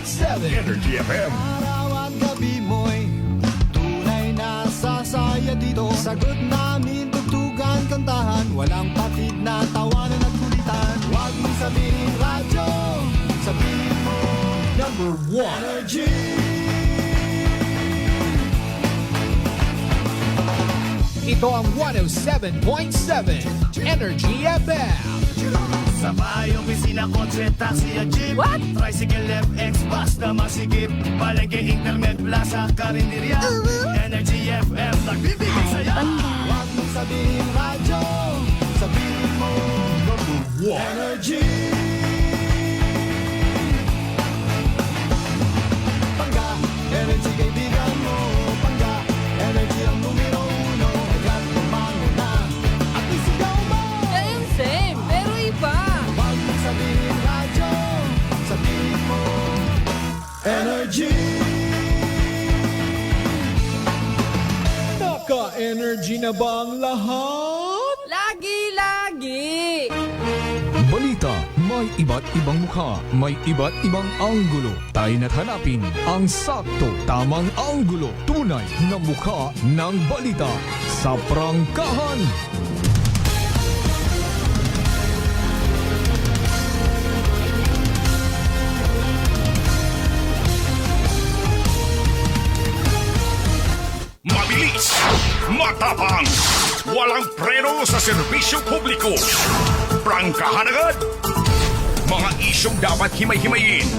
Energy FM. Araw at gabi mo'y tunay na sasaya dito. Sagot namin, tugtugan, kantahan, walang patid na tawanan at kulitan. Huwag mong sabihin radyo, sabihin mo number 1 Energy. Ito ang 107.7 Energy FM. Sa bahay, opisina, kotse, taxi at jeep. What? Tricycle, FX, basta masikip. Palengke, internet, plaza, karinderya. Energy FM, nagbibigay saya. Huwag mong sabihin radyo, sabihin mo number 1 Energy. Pangga, energy kaibigan mo. Pangga, energy ang numero 1. Agad lumango na at isigaw mo. Kayang same, pero iba. Huwag mong sabihin radyo, sabihin mo energy. Naka-energy na ba ang lahat? Lagi-lagi. Balita, may iba't ibang mukha, may iba't ibang anggulo. Tayo na't hanapin ang sakto, tamang anggulo, tunay na mukha ng balita sa prangkahan. Mabilis, matapang, walang preno sa serbisyo publiko. Prangkahan agad. Mga isyong dapat himay-himayin,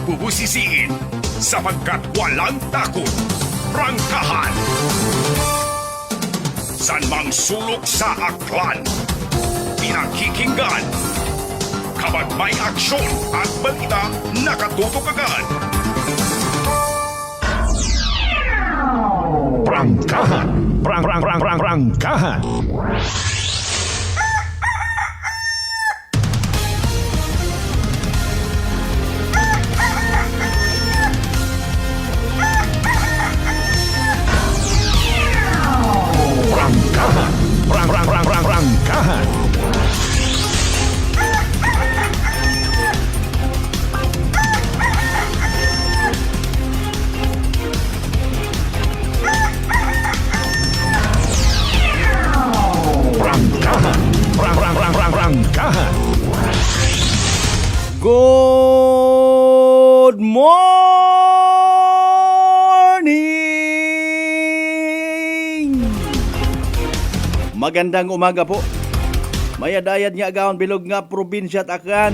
bubusisiin, sapagkat walang takot. Prangkahan. San mang sulok sa aklan, pinakikinggan. Kapag may aksyon at balita, nakatutok agad. Prangkahan. Prangkahan. Prangkahan. Prangkahan. Good morning! Magandang umaga po. Mayadayad nga agawon bilog nga probinsya at akan.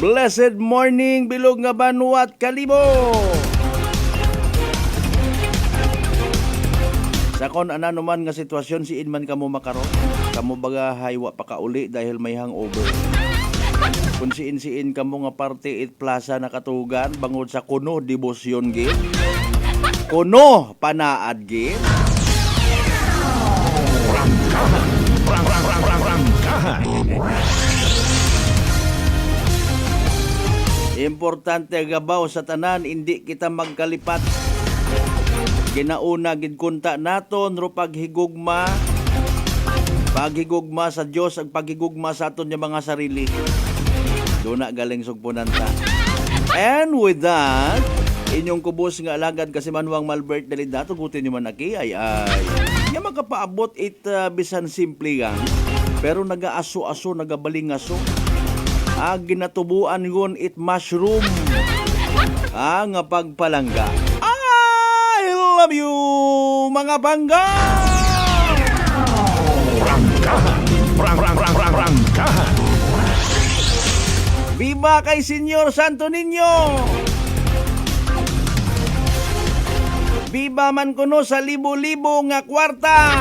Blessed morning bilog nga Banwa at Kalibo. Sa kon naman nga sitwasyon si Inman kamo makaron, kamo baga haywa pa kauli dahil may hangover. Kung siin kamo nga parte it plaza nakatugan bangod sa kuno debosyon gid. Kuno panaad gid. Prangkahan. Importante gabaw sa tanan hindi kita magkalipat. Ginauna gid kunta naton ro paghigugma sa Dios ag paghigugma sa aton nga mga sarili. Duna galing sugpunan ta. And with that, inyong kubos nga alagad kasi Manuang Malbert Dalida tugutin nyo man aki ay nga makapaabot it bisan simple gang pero nagaaso-aso nagabalingaso. Ginatubuan yun it mushroom. Nga pagpalangga. I love you, mga bangga! Prangkahan. Viva kay Senyor Santo Niño! Viva man kuno sa libo-libo nga kwarta!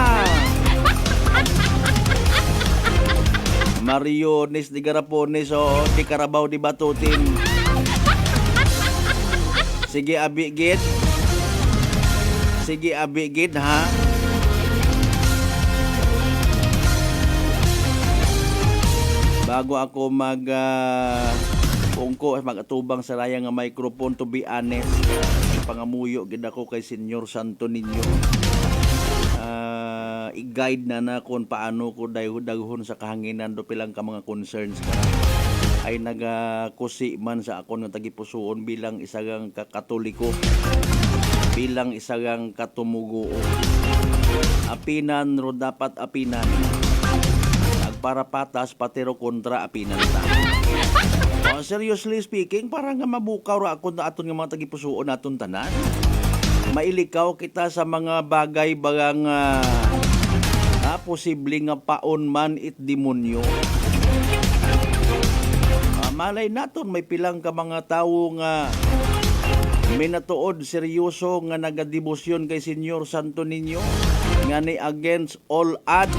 Mariones di Garapones di Karabaw di Batutin. Sige abigit ha. Bago ako magatubang sa raya nga microphone, to be honest, pangamuyo gid ako kay Senyor Santo Niño. I-guide na kung paano ko daghon sa kahanginan do pilang ka mga concerns ka. ay nagakusi man sa akon nga tagipusoon bilang isang katoliko, bilang isang katumugo. Apinan ro dapat apinan. Agpara patas patero kontra apinan ta. Seriously speaking, parang nga mabukaw ra ako na aton nga mga tagipusoon aton tanan. Mailikaw kita sa mga bagay bagang posible nga paon man it demonyo. Malay naton may pilang ka mga tawo nga minatuod seryoso nga nagadebosyon kay Senyor Santo Niño nga ni against all odds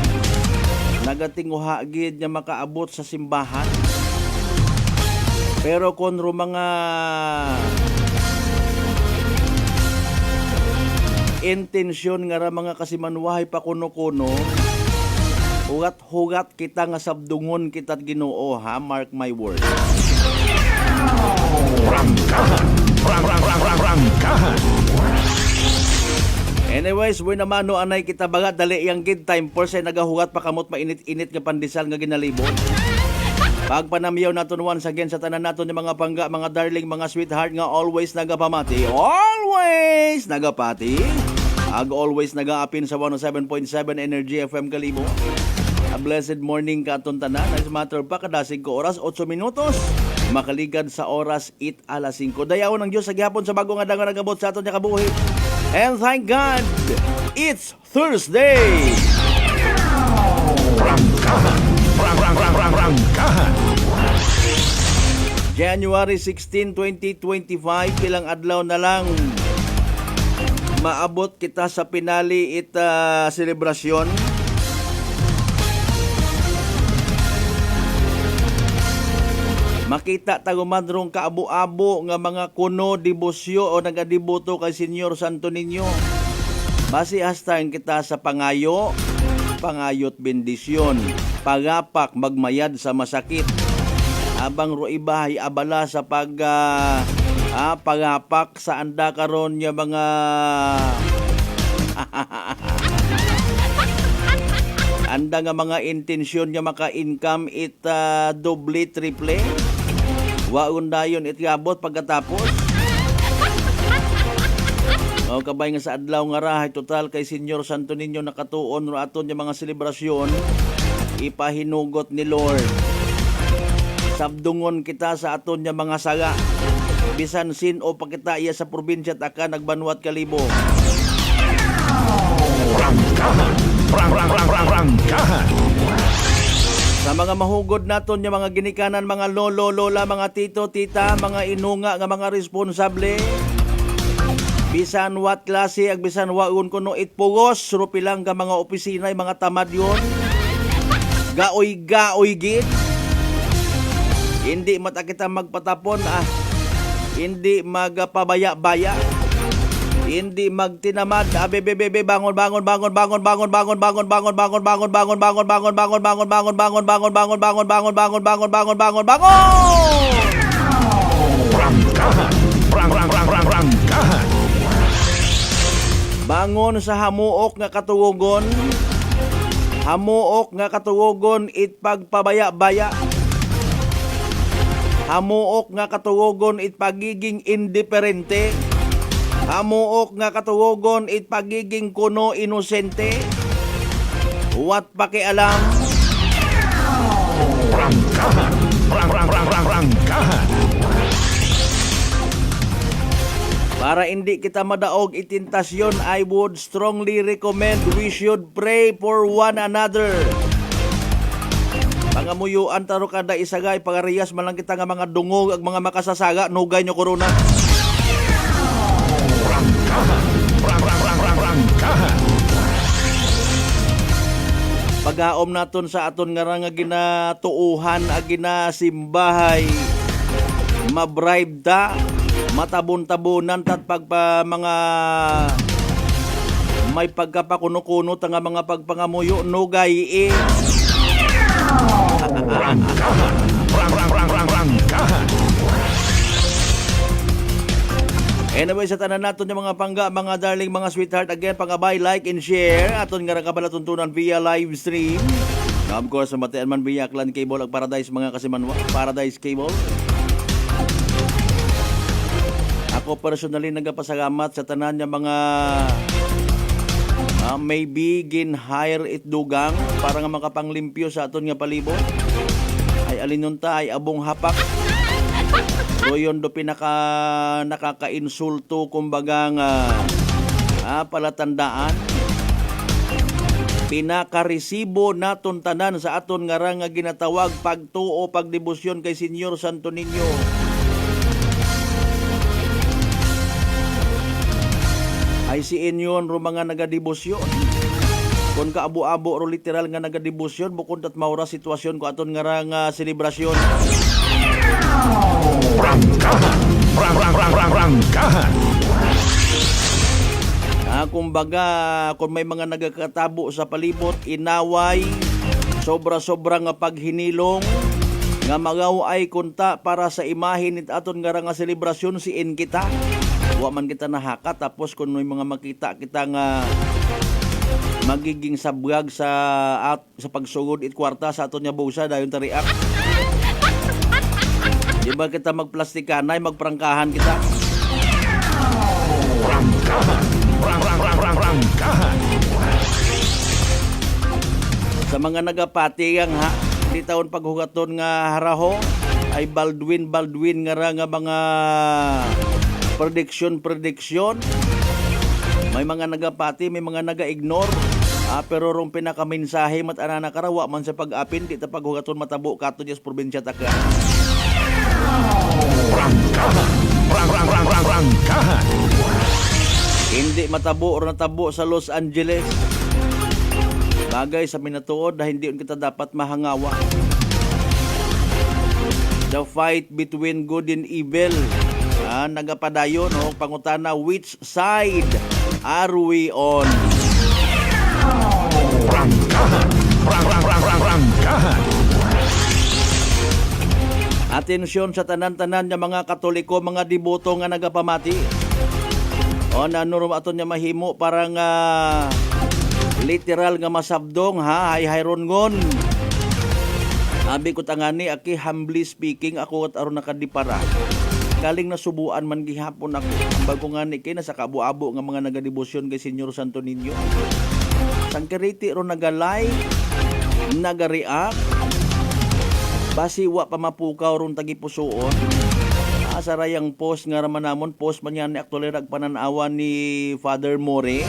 nagatinguha gid nga makaabot sa simbahan. Pero kung mga intensyon nga ra mga kasimanwahay pa kuno-kuno, hugat-hugat kita nga sabdungon kita't Ginoo ha, mark my word. Prangkahan. Prangkahan. Anyways, buhay naman no anay kita baga dali yang gid time for say nagahugat pa kamot mainit-init nga pandesal nga ginalibot. Pagpanamiyaw naton once again sa tanan naton yung mga pangga, mga darling, mga sweetheart nga always nagapamati. Always nagapati. Always nagaapin sa 107.7 Energy FM Kalibo. A blessed morning ka aton tanan. As matter pa kadasig ko oras 8 minutos. Makaligad sa oras 8:05. Dayaw ng Diyos sa gihapon sa bagong adang nga nagabot sa aton nga kabuhi. And thank God, it's Thursday. Prangkahan. Prangkahan. January 16, 2025, ilang adlaw na lang maabot kita sa pinali selebrasyon. Makita tagumadrong kaabo-abo nga mga kuno debosyo o nagadeboto kay Senyor Santo Niño. Base hastan kita sa pangayot bendisyon, pagapak magmayad sa masakit. Abang ro ibahay abala sa pagapak sa anda karon nya mga anda nga mga intensyon nya maka-income doble triple. Waon dayon ityabot pagkatapos. O kabay nga sa adlaw nga rahay total kay Senyor Santo Niño nakatuon ro aton yung mga selebrasyon ipahinugot ni Lord. Sabdungon kita sa aton yung mga saga. Bisan sin o pakita iya sa probinsya taka nagbanwat Kalibo. Prangkahan. Prangkahan. Sa mga mahugod naton yung mga ginikanan, mga lolo, lola, mga tito, tita, mga inunga nga mga responsable. Bisan wat klase ag bisan waon kuno itpugos rupilang ka mga opisina mga tamad yon. Gaoy gid. Hindi mata kita magpatapon hindi magpabaya-baya. Hindi magtinamad. Abebebebe bangon. Prangkahan. Bangon sa hamuok nga katuwogon. Hamuok nga katuwogon it pagpabaya-baya. Hamuok nga katuwogon it pagiging indiferente. Hamuok nga katuwogon it pagiging kuno inosente. Wat pakialam. Prangkahan. Prangkahan. Para hindi kita madaog itintasyon, I would strongly recommend we should pray for one another. Pangamuyuan taro kada isagay pagariyas man lang kita nga mga dungog ag mga makasasaga nugay nyo korona. Prangkahan. Pagaom naton sa aton nga ginatuuhan ag ginasimbahay. Mabribe ta, matabon-tabonan tat mga may pagkapakuno-kuno nga mga pagpangamuyo nugay Prangkahan. Anyway, sa tanan naton yung mga pangga, mga darling, mga sweetheart, again, pangabay, like and share. Aton nga kabalat tuntunan via live stream. Now, of course, matian man biya Clan Cable ag Paradise mga kasimanwa. Paradise Cable. Ako personally nagapasalamat sa tanan niya mga maybe gin-hire it dugang para nga makapanglimpyo sa aton nga palibot. Ay alinunta ay abong hapak. So yun do nakaka-insulto kumbaga nga palatandaan. Pinakaresibo naton tanan sa aton nga nga ginatawag pagtuo pagdebosyon kay Senyor Santo Niño. Ay si inyon ro mga nagadebosyon. Kung kaabo-abo ro literal nga nagadebosyon bukod at maura sitwasyon ko aton nga selebrasyon. Prangkahan. Prangkahan. Kumbaga, kung may mga nagkakatabo sa palibot, inaway, sobra-sobra nga paghinilong, nga magaw ay kunta para sa imahin it aton nga selebrasyon si kita. Wa man kita nahaka, tapos kung may mga makita kita nga magiging sabgag sa pagsugod it kwarta sa aton nga busa dayon tariak. Di ba kita magplastikanay, magprangkahan kita? Prangkahan. Prangkahan. Sa mga nagapatiyang di taon paghugaton nga haraho ay Baldwin nga mga prediction. May mga nagapati, may mga naga-ignore. Pero rong pinakaminsahe mat anana karawa man sa pag-apin di ta paghugaton matabo kato sa probinsya taka. Prangkahan. Prangkahan. Hindi matabo o natabo sa Los Angeles. Bagay sa minatuod na hindi kita dapat mahangawa. The fight between good and evil. Nagapadayon pangutana, which side are we on? Prangkahan. Prangkahan. Atensyon sa tanan-tanan nga mga Katoliko, mga deboto nga nagapamati. Nanurum aton niya mahimo parang literal nga masabdong hay-hayron ngon. Abi ko tangani aki humbly speaking ako at aron nakadipara. Kaling nasubuan man gihapon ako. Bago nga ni kay nasa kaabo-abo nga mga nagadebosyon kay Senyor Santo Niño. Sangkeriti ron nagalike, nagareact. Basi wa pa mapukaw ron tagipusoon. Sarayang post nga raman namon, post man yan ni aktually pananawa ni Father More.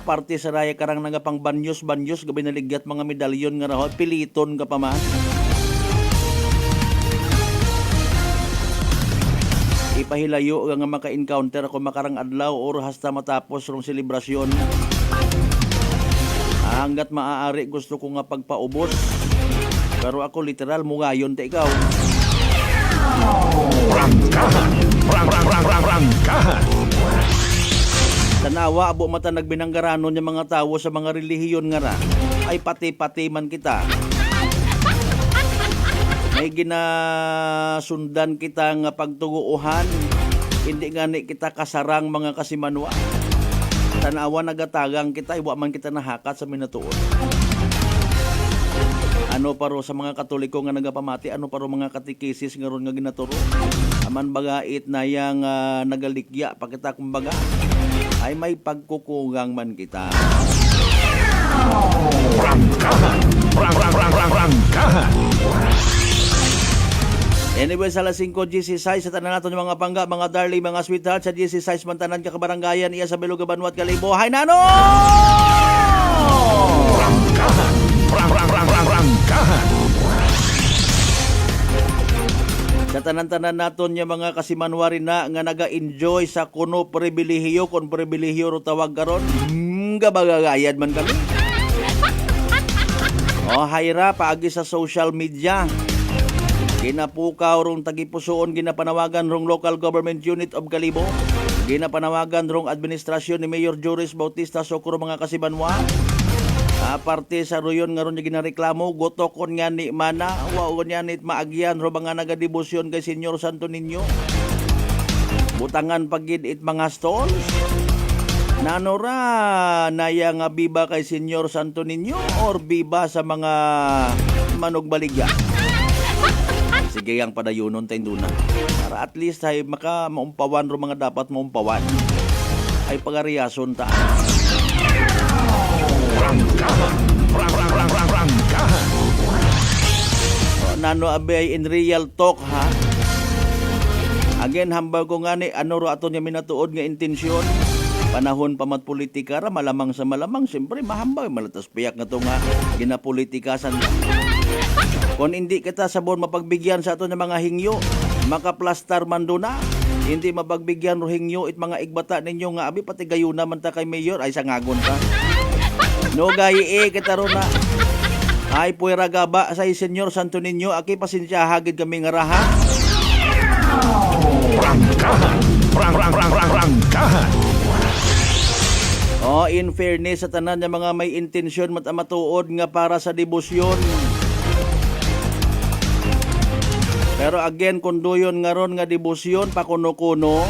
Parte saraya karang nagapang banyos gabi naligyat mga medalyon nga raho, piliton ka pa man. Ipahilayo nga maka-encounter ako makarang adlaw or hasta matapos rong selebrasyon. Hanggat maaari gusto ko nga pagpaubos. Pero ako literal mugayon ta ikaw. Prangkahan. Prangkahan. Tanawa abo mata nagbinanggaranon yung mga tawo sa mga relihiyon nga ra ay pati-pati man kita. May ginasundan kita nga pagtuguuhan, hindi nga ni kita kasarang mga kasimanwa. Tanawa nagatagang kita, iwa man kita nahakat sa minatuon. Ano paro sa mga Katoliko nga nagapamati, ano paro mga katikisis nga ron nga ginaturo. Aman bagait na yang nagalikya pa kita kumbaga ay may pagkukugang man kita. Prangkahan. Prangkahan. Anyway, sa alas 5:16 sa tanan naton mga pangga, mga darling, mga sweetheart, sa 16 man tanan ka kabaranggayan iya sa Beluga Banwat Kalibo. Hay nano! Prangkahan. Prangkahan. Sa tanan-tanan naton yung mga kasimanwari na nga naga-enjoy sa kuno pribilehiyo, kung pribilehiyo ro tawag karon, gabagagayad man kami. Hayra paagi sa social media. Ginapukaw rong tagipusoon, ginapanawagan rong local government unit of Kalibo. Ginapanawagan rong administrasyon ni Mayor Joris Bautista Socorro mga kasimanwa. Parte sa ruyon nga ron niya ginareklamo, gotokon nga ni mana, waon nga nit maagyan ro mga nagadebosyon kay Senyor Santo Niño. Butangan pagid it mga stalls. Nanora naya nga biba kay Senyor Santo Niño or biba sa mga manugbaligya? Sige ang padayunon tayo na. Para at least ay maumpawan ro mga dapat maumpawan. Ay pagariason ta. Rangkahan. Rangkahan. Nano abay in real talk ha. Again hambal ko nga ni ano ro ato niya minatuod nga intensyon. Panahon pa mat politika ra malamang sa malamang siyempre mahambal malatas piyak nga to nga ginapolitikasan. Kung hindi kita sabon mapagbigyan sa ato ng mga hingyo, makaplastar man do na. Hindi mapagbigyan ro hingyo it mga igbata ninyo nga abi pati gayuna man ta kay mayor ay sangagon ta. No gayi kita ro na. Ay puwera gaba sa Senyor Santo Niño aki pasensya hagid kami nga raha. Rangkahan. Rangkahan. Oh, in fairness sa tanan ng mga may intensyon matuod nga para sa debosyon. Pero again, kung doyon nga ron nga debosyon, pakuno-kuno,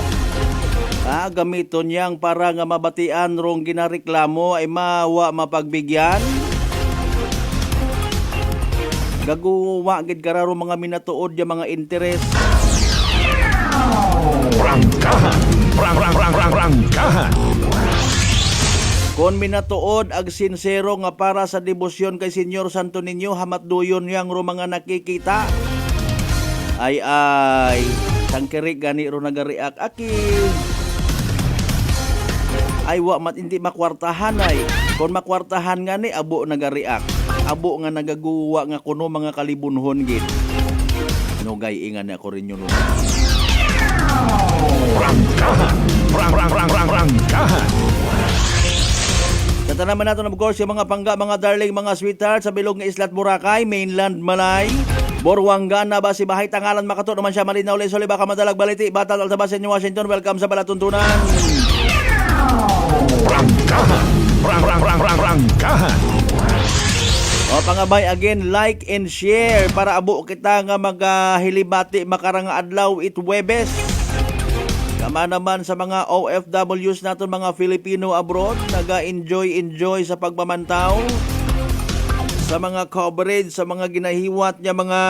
gamiton niyang para nga mabatian rong ginareklamo ay mapagbigyan. Gaguwa gid kararo mga minatuod yung mga interes. Rangkahan. Rangkahan. Kung minatuod ag sincero nga para sa debosyon kay Senyor Santo Niño, hamat doyon yang ro mga nakikita. Ay sangkiri gani ro nagariak aki. Ay wa mat hindi makwartahan ay. Kung makwartahan nga ni abo nagariak. Abo nga nagaguwa nga kuno mga kalibunhon gid. Nugay ingan ako rin yun. Rangkahan. Rangkahan. Kata naman natin of course yung mga pangga, mga darling, mga sweetheart sa bilog nga Islat Boracay, mainland Malay, Borwanga na ba si Bahay Tangalan makato naman siya Malinaw Lesole baka madalag baliti Batal Altabasen New Washington. Welcome sa Balatuntunan. Rangkahan. Rangkahan. O pangabay again, like and share para abo kita nga maghilibati makarang adlaw it Webes. Kama naman sa mga OFWs naton mga Filipino abroad, naga-enjoy sa pagmamantaw sa mga coverage, sa mga ginahiwat niya mga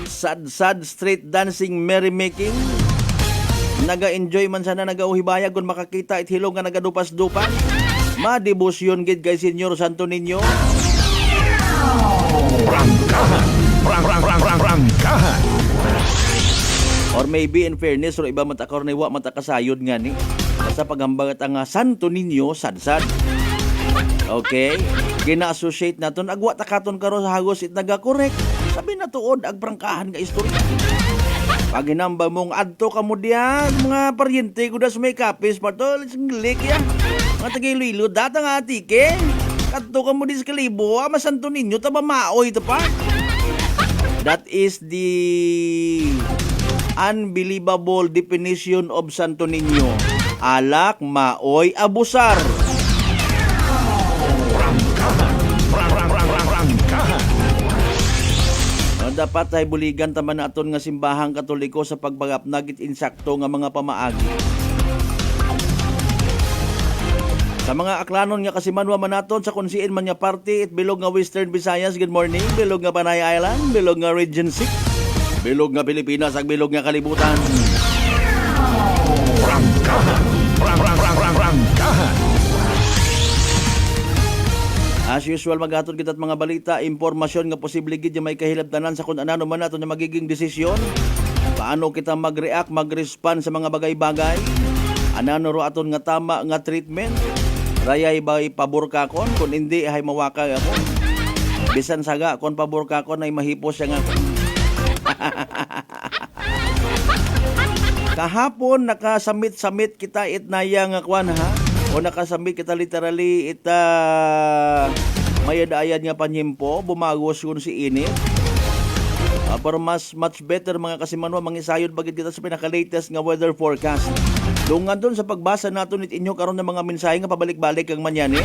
sad street dancing, merrymaking. Naga-enjoy man sana nagauhibaya kung makakita it hilong nga nagadupas-dupas. Madebosyon gid kay Senyor Santo Niño. Rangkahan. Rangkahan. Or maybe in fairness or iba matakor na iwa matakasayod nga ni sa paghambagat ang Santo Niño sadsad. Okay? Gina-associate naton agwa takaton karo sa hagos it naga-correct. Sabi na tuod ag prangkahan nga istorya. Pag hinamba mong adto ka mo diyan mga paryente ko da sa may kapis patol singlik ya. Mga tagay-luilo data nga atike. Adto ka mo di sa kalibo ama Santo Niño taba maoy to pa. That is the unbelievable definition of Santo Niño. Alak, maoy, abusar. Rangkahan. Dapat ay buligan taman naton nga simbahang Katoliko sa pagpagapnagit insakto nga mga pamaagi. Sa mga aklanon nga kasimanwa man naton sa kunsiin man nga party it bilog nga Western Visayas, good morning. Bilog nga Panay Island, bilog nga Region 6. Bilog nga Pilipinas ag bilog nga kalibutan. Rangkahan. Rangkahan. As usual magatod kita't mga balita, impormasyon nga posible gid may kahilabtanan sa kung anano man nato na magiging desisyon. Paano kita mag-react, mag-respond sa mga bagay-bagay? Anano ro aton nga tama nga treatment? Rayay ba'y pabor ka kon? Kung hindi ay mawakay ako. Bisan saga kon pabor ka kon ay mahipos siya nga. Kahapon nakasamit kita itnaya nga kwan ha. O nakasamit kita literally mayadayan nga panyimpo, bumagos yun si init. Pero much better mga kasimanwa, mangisayod bagid kita sa pinaka-latest nga weather forecast. Dungan doon sa pagbasa nato nit inyo karon ng mga mensahe nga pabalik-balik kang manyani.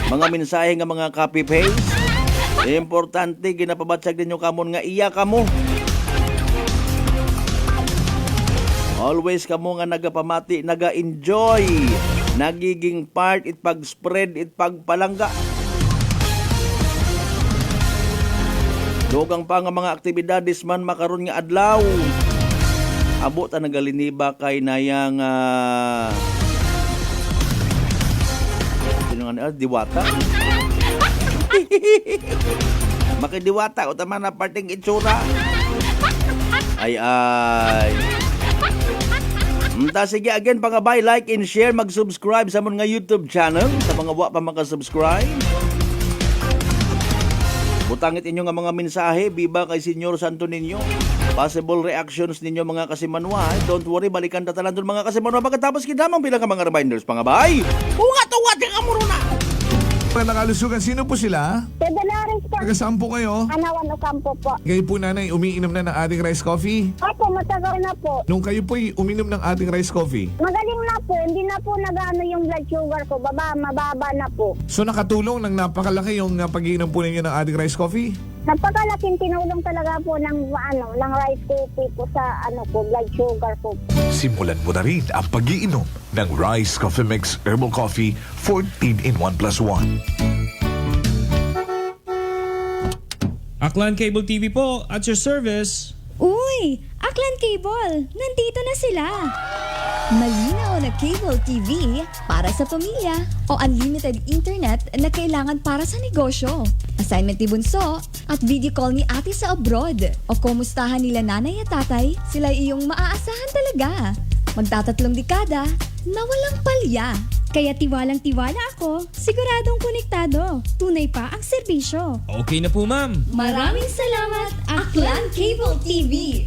Mga mensahe nga mga copy-paste. Importante ginapabatsag ninyo kamon nga iya kamo. Always kamo nga nagapamati, naga-enjoy, nagiging part it pag-spread it pagpalangga. Dugang pa nga mga aktibidades man makaron nga adlaw. Abo ta nagaliniba kay nayang diwata. Makidiwata o tama na parting itsura. Ay. Sige again pangabay, like and share, mag-subscribe sa mga YouTube channel sa mga wa pa maka-subscribe. Butangit inyo nga mga mensahe biba kay Senyor Santo ninyo. Possible reactions ninyo mga kasimanwa. Don't worry, balikan ta talan mga kasimanwa pagkatapos kita mang bilang mga reminders pangabay. Ungat-ungat yung amuro na. Nakalusugan, sino po sila? Dolores po. Taga-saan po kayo? Anawan Ocampo po. Kayo po nanay, umiinom na ng ating rice coffee? Opo, matagal na po. Nung kayo po'y uminom ng ating rice coffee, Magaling na po. Hindi na po nag-ano yung blood sugar ko. Mababa na po. so nakatulong ng napakalaki yung pag-iinom po ninyo ng ating rice coffee? Napakalaking tinulong talaga po ng rice coffee po sa blood sugar ko. Simulan mo na rin ang pag-iinom ng Rice Coffee Mix Herbal Coffee 14 in 1+1. Aklan Cable TV po, at your service. Uy! Aklan Cable! Nandito na sila! Malinaw na cable TV para sa pamilya o unlimited internet na kailangan para sa negosyo. Assignment ni Bunso at video call ni ate sa abroad o kumustahan nila nanay at tatay, sila iyong maaasahan talaga. Magtatatlong dekada na walang palya. Kaya tiwalang-tiwala ako, siguradong konektado. Tunay pa ang serbisyo. Okay na po ma'am. Maraming salamat, Aklan Cable TV!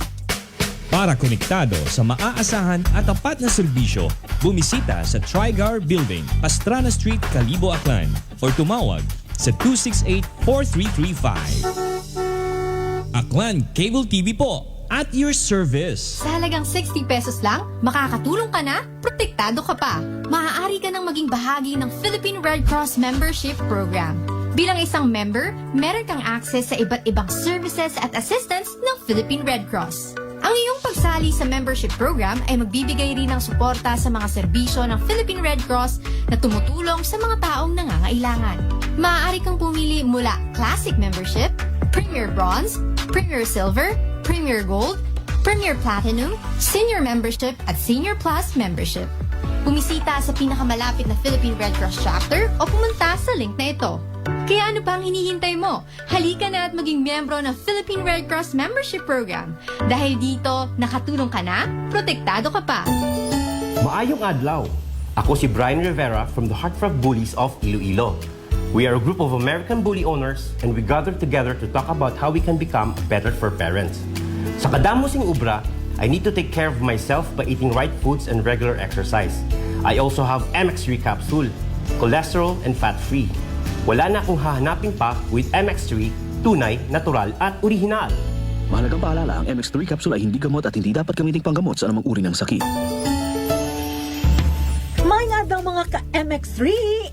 Para konektado sa maaasahan at tapat na serbisyo, bumisita sa Trigar Building, Pastrana Street, Calibo, Aklan or tumawag sa 268-4335. Aklan Cable TV po, at your service. Sa halagang 60 pesos lang, makakatulong ka na, protektado ka pa. Maaari ka nang maging bahagi ng Philippine Red Cross Membership Program. Bilang isang member, meron kang access sa iba't ibang services at assistance ng Philippine Red Cross. Ang iyong pagsali sa membership program ay magbibigay rin ng suporta sa mga serbisyo ng Philippine Red Cross na tumutulong sa mga taong nangangailangan. Maaari kang pumili mula Classic Membership, Premier Bronze, Premier Silver, Premier Gold, Premier Platinum, Senior Membership at Senior Plus Membership. Bumisita sa pinakamalapit na Philippine Red Cross chapter o pumunta sa link na ito. Kaya ano pa ang hinihintay mo? Halika na at maging miyembro ng Philippine Red Cross Membership Program. Dahil dito, nakatulong ka na, protektado ka pa. Maayong adlaw! Ako si Brian Rivera from the Heartfelt Bullies of Iloilo. We are a group of American bully owners and we gather together to talk about how we can become better for parents. Sa kadamosing ubra, I need to take care of myself by eating right foods and regular exercise. I also have MX3 capsule, cholesterol and fat-free. Wala na akong hahanapin pa with MX3, tunay, natural at orihinal. Mahalagang paalala, ang MX3 capsule ay hindi gamot at hindi dapat gamiting panggamot sa anumang uri ng sakit. Mga daw mga ka-MX3,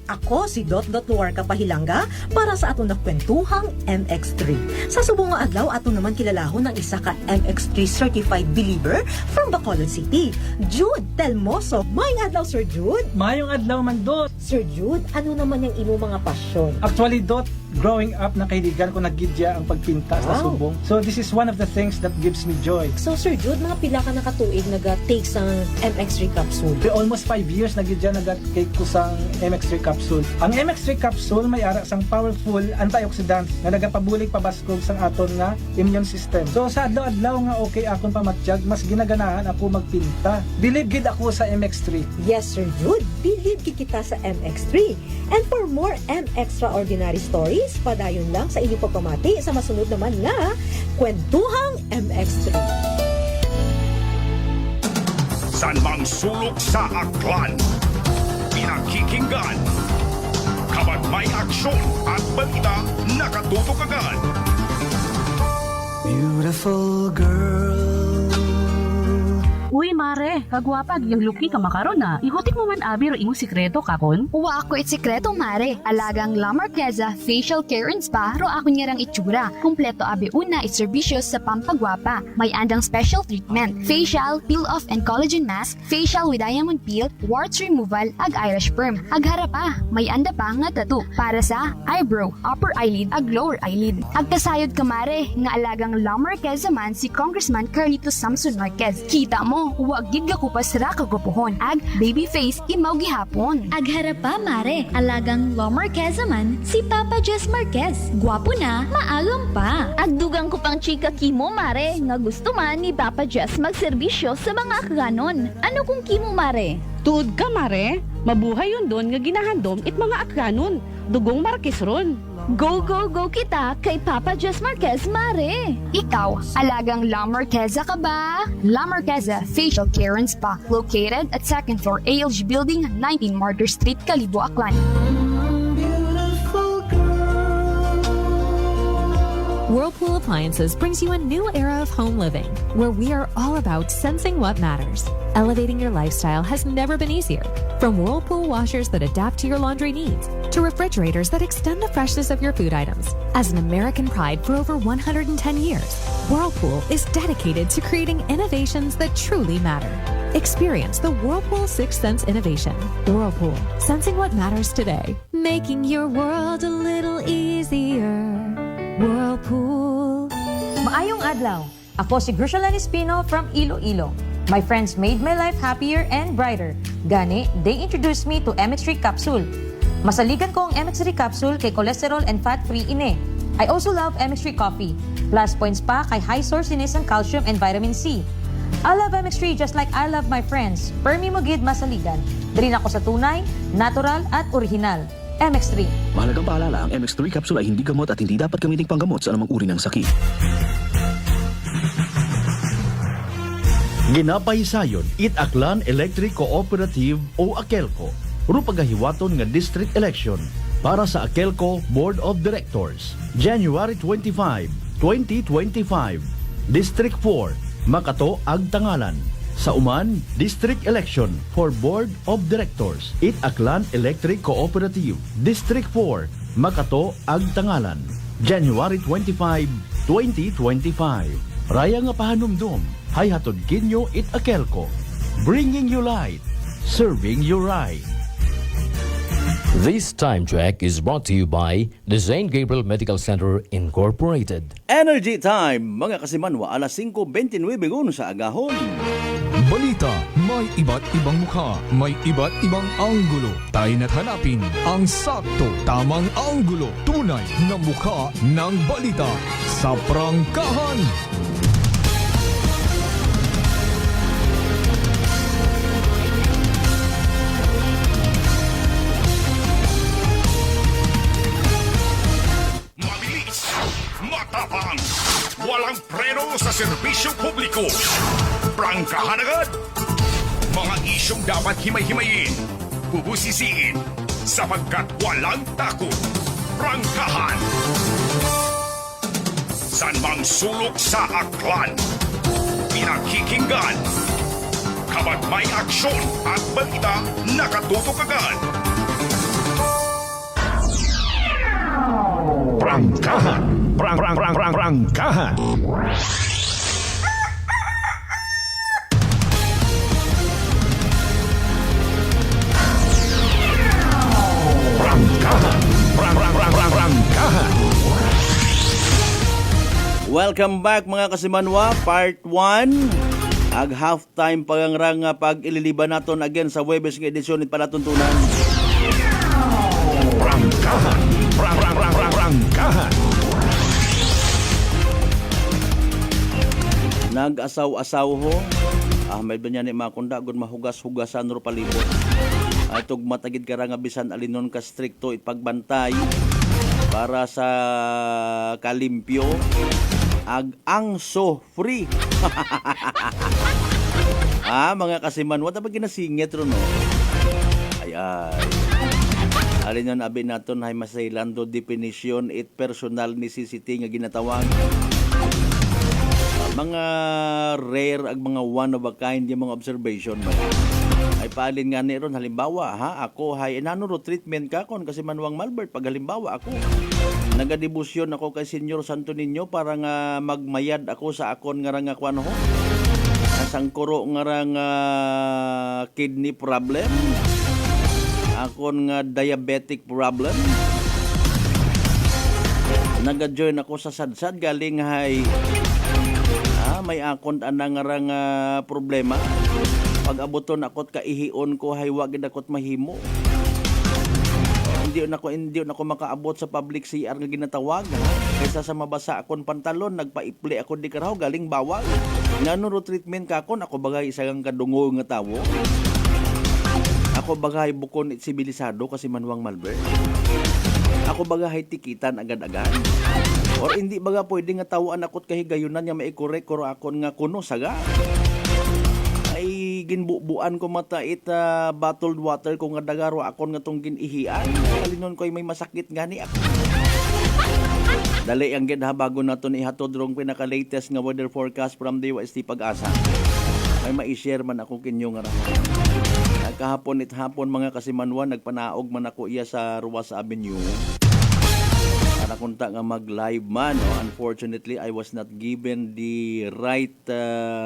ako si Dot Luar Kapahilanga para sa atong nakwentuhang MX3. Sa subong nga adlaw, ato naman kilalahon ng isa ka MX3 certified believer from Bacolod City, Jude Telmoso. Mayong adlaw, Sir Jude. Mayong adlaw man, Dot. Sir Jude, ano naman yung imo mga pasyon? Actually, Dot, growing up, nakahiligan ko naggidya ang pagpinta sa subong. So this is one of the things that gives me joy. So Sir Jude, mga pila ka nakatuig nag-take sang MX3 capsule? Almost 5 years naggidya nag-take ko sang MX3 capsule. Ang MX3 capsule may ara sang powerful antioxidant na nagapabulig pabaskog sang aton nga immune system. So sa adlaw-adlaw nga okay akon pamatiyag, mas ginaganahan ako magpinta. Believe gid ako sa MX3. Yes, Sir Jude, believe gid kita sa MX3. And for more extraordinary stories, padayon lang sa inyong pagpamati sa masunod naman na Kwentuhang MX3. San mang sulok sa Aklan, pinakikinggan. Kapag may aksyon at balita, nakatutok agad. Beautiful girl, Uy, mare, kagwapag, yung luki ka makaron na. Ihutik mo man abi ro imong sikreto kakon. Uwa ako sikreto mare. Alagang La Marqueza Facial Care and Spa ro ako niyarang itsura. Kumpleto abi una iserbisyo sa pampagwapa. May andang special treatment, facial, peel-off and collagen mask, facial with diamond peel, warts removal, ag Irish perm. Ag harapa, may anda pa nga tattoo para sa eyebrow, upper eyelid, ag lower eyelid. Ag kasayod ka mare, nga alagang La Marqueza man si Congressman Carlito Samson Marquez. Kita mo, huwag gid ka kupas ra kagupuhon. Ag baby face imaw gihapon. Agharap pa mare, alagang La Marqueza man si Papa Jess Marquez. Gwapo na, maagam pa. Agdugang ko pang chika kimo mare, nga gusto man ni Papa Jess magserbisyo sa mga akganon. Ano kung kimo mare? Tuod ka mare, mabuhay yun doon nga ginahandom it mga akganon. Dugong Marquez ron. Go, go, go kita kay Papa Jess Marquez, mare! Ikaw, alagang La Marqueza ka ba? La Marqueza Facial Care and Spa, located at 2nd floor ALG Building, 19 Martyr Street, Calibo, Aklan. Whirlpool Appliances brings you a new era of home living, where we are all about sensing what matters. Elevating your lifestyle has never been easier. From Whirlpool washers that adapt to your laundry needs, to refrigerators that extend the freshness of your food items. As an American pride for over 110 years, Whirlpool is dedicated to creating innovations that truly matter. Experience the Whirlpool Sixth Sense innovation. Whirlpool, sensing what matters today. Making your world a little easier. Whirlpool. Maayong adlaw. Ako si Grishalan Espino from Iloilo. My friends made my life happier and brighter. Gani, they introduced me to MX3 capsule. Masaligan ko ang MX3 capsule kay cholesterol and fat-free ine. I also love MX3 coffee. Plus points pa kay high source inis ng calcium and vitamin C. I love MX3 just like I love my friends. Permi mo gid masaligan. Diri ako sa tunay, natural at original. MX3. Mahalagang paalala, ang MX3 capsule ay hindi gamot at hindi dapat gamiting panggamot sa anumang uri ng sakit. Ginapay sayon, Aklan Electric Cooperative o AKELCO. Rupagahiwaton nga district election para sa AKELCO Board of Directors. January 25, 2025. District 4, Makato, Agtangalan. Sa Uman, District Election for Board of Directors, Aklan Electric Cooperative, District 4, Makato, Agtangalan, January 25, 2025. Raya nga pahanumdum, hay hatod kinyo AKELCO. Bringing you light, serving you right. This time check is brought to you by the St. Gabriel Medical Center Incorporated. Energy Time, mga kasimanwa, alas 5:29 sa agahon. Balita, may iba't ibang mukha, may iba't ibang anggulo. Tayo na't hanapin ang sakto, tamang anggulo, tunay na mukha ng balita sa prangkahan. Mabilis, matapang, walang preno sa serbisyo publiko. Prangkahan agad! Mga isyong dapat himay-himayin, bubusisiin, sapagkat walang takot. Prangkahan! San mang sulok sa aklan, pinakikinggan, kapag may aksyon at balita, nakatutok agad. Prangkahan! Prangkahan! Welcome back mga kasimanwa, part 1. Ag halftime pagangrang pag ililiban naton again sa Webes nga edisyon ni palatuntunan. Prangkahan. Nag-asaw-asaw ho. May ba niya ni makunda gud mahugas-hugasan ro palibot. Atog matagid ka nga bisan alinon ka strikto ipagbantay para sa kalimpyo. Ag-angso free. Mga kasimanwa, tapos ginasingit ro no. Ay. Alin yun abi naton hay masaylando definition it personal necessity nga ginatawag. mga rare ag mga one of a kind yung mga observation ba ay paalin nga ni ron halimbawa ako hay nanuro treatment ka kon kasi Manuang Malbert pag halimbawa ako nagadebosyon ako kay Senyor Santo Niño para nga magmayad ako sa akon nga nga kwan ho sangkuro nga kidney problem akon nga diabetic problem naga-join ako sa sadsad galing hay may akon anang nga problema pag abuton akot kaihion ko hay wag gid akot mahimo hindi ako makaabot sa public CR nga ginatawag kaysa sa mabasa akon pantalon nagpaipli ako di karaw galing bawal nanuro treatment kakon ako bagay isang kadungo nga tawo ako bagay bukon it sibilisado kasi Manuang Malbert ako bagay tikitan agad-agad or hindi baga pwede nga tawaan akot kahigayunan nga maikorek kuro akon nga kuno saga ay ginbubuan ko matait bottled water kung nga dagaro akon nga tong ginihian kalinon ko ay may masakit gani ako dali ang gid bago naton ihatod rong pinaka-latest nga weather forecast from the UST Pag-asa ay ma-share man ako kinyo nga kahapon mga kasimanwan nagpanaog man ako iya sa Ruas Avenue para kunta nga mag-live man unfortunately I was not given the right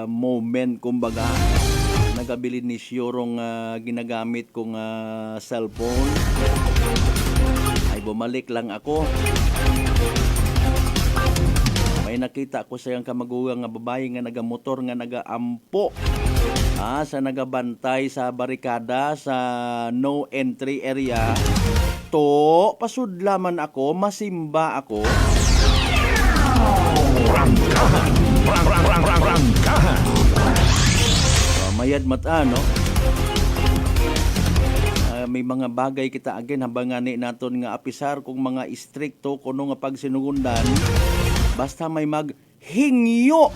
moment kumbaga nagabili ni Syorong ginagamit kong cellphone ay bumalik lang ako may nakita ko sayang kamagugang nga babae nga nagamotor nga nagaampo sa nagabantay sa barikada sa no entry area to pasudlaman ako masimba ako Rangkahan mayad mata no may mga bagay kita again habang ngani naton nga apisar kung mga istrikto kuno nga pagsinugundan basta may maghingyo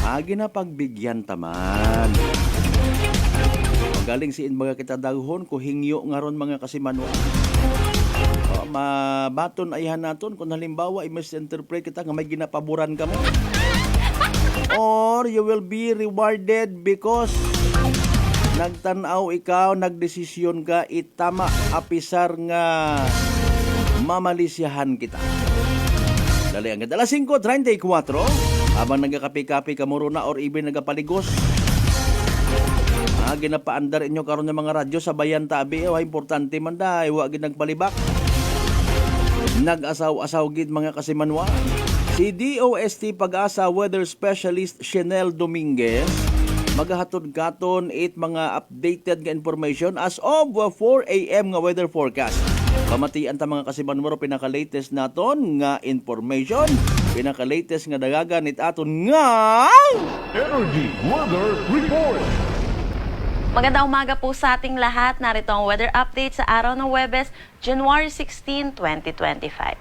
agi na pagbigyan taman galing siin mga kita daghon ko hingyo nga ron mga kasimanwa mabaton ayhan naton kung halimbawa i-misinterpret kita nga may ginapaboran ka mo or you will be rewarded because nagtanaw ikaw nagdesisyon ka itama apisar nga mamalisyahan kita dali ang ganda 5:34 habang nagakapi-kapi ka muruna or even nagapaligos ginapaandar inyo karon ng mga radyo sa bayan tabi importante man dahi wa gid nagpalibak nag-asaw-asaw gid mga kasimanwa si DOST Pag-asa Weather Specialist Chanel Dominguez magahatod katon it mga updated nga information as of 4 a.m. nga weather forecast pamatian ta mga kasimanwa pinaka-latest naton nga information pinaka-latest nga dagagan it aton nga Energy Weather Report. Magandang umaga po sa ating lahat. Narito ang weather update sa araw ng Huwebes, January 16, 2025.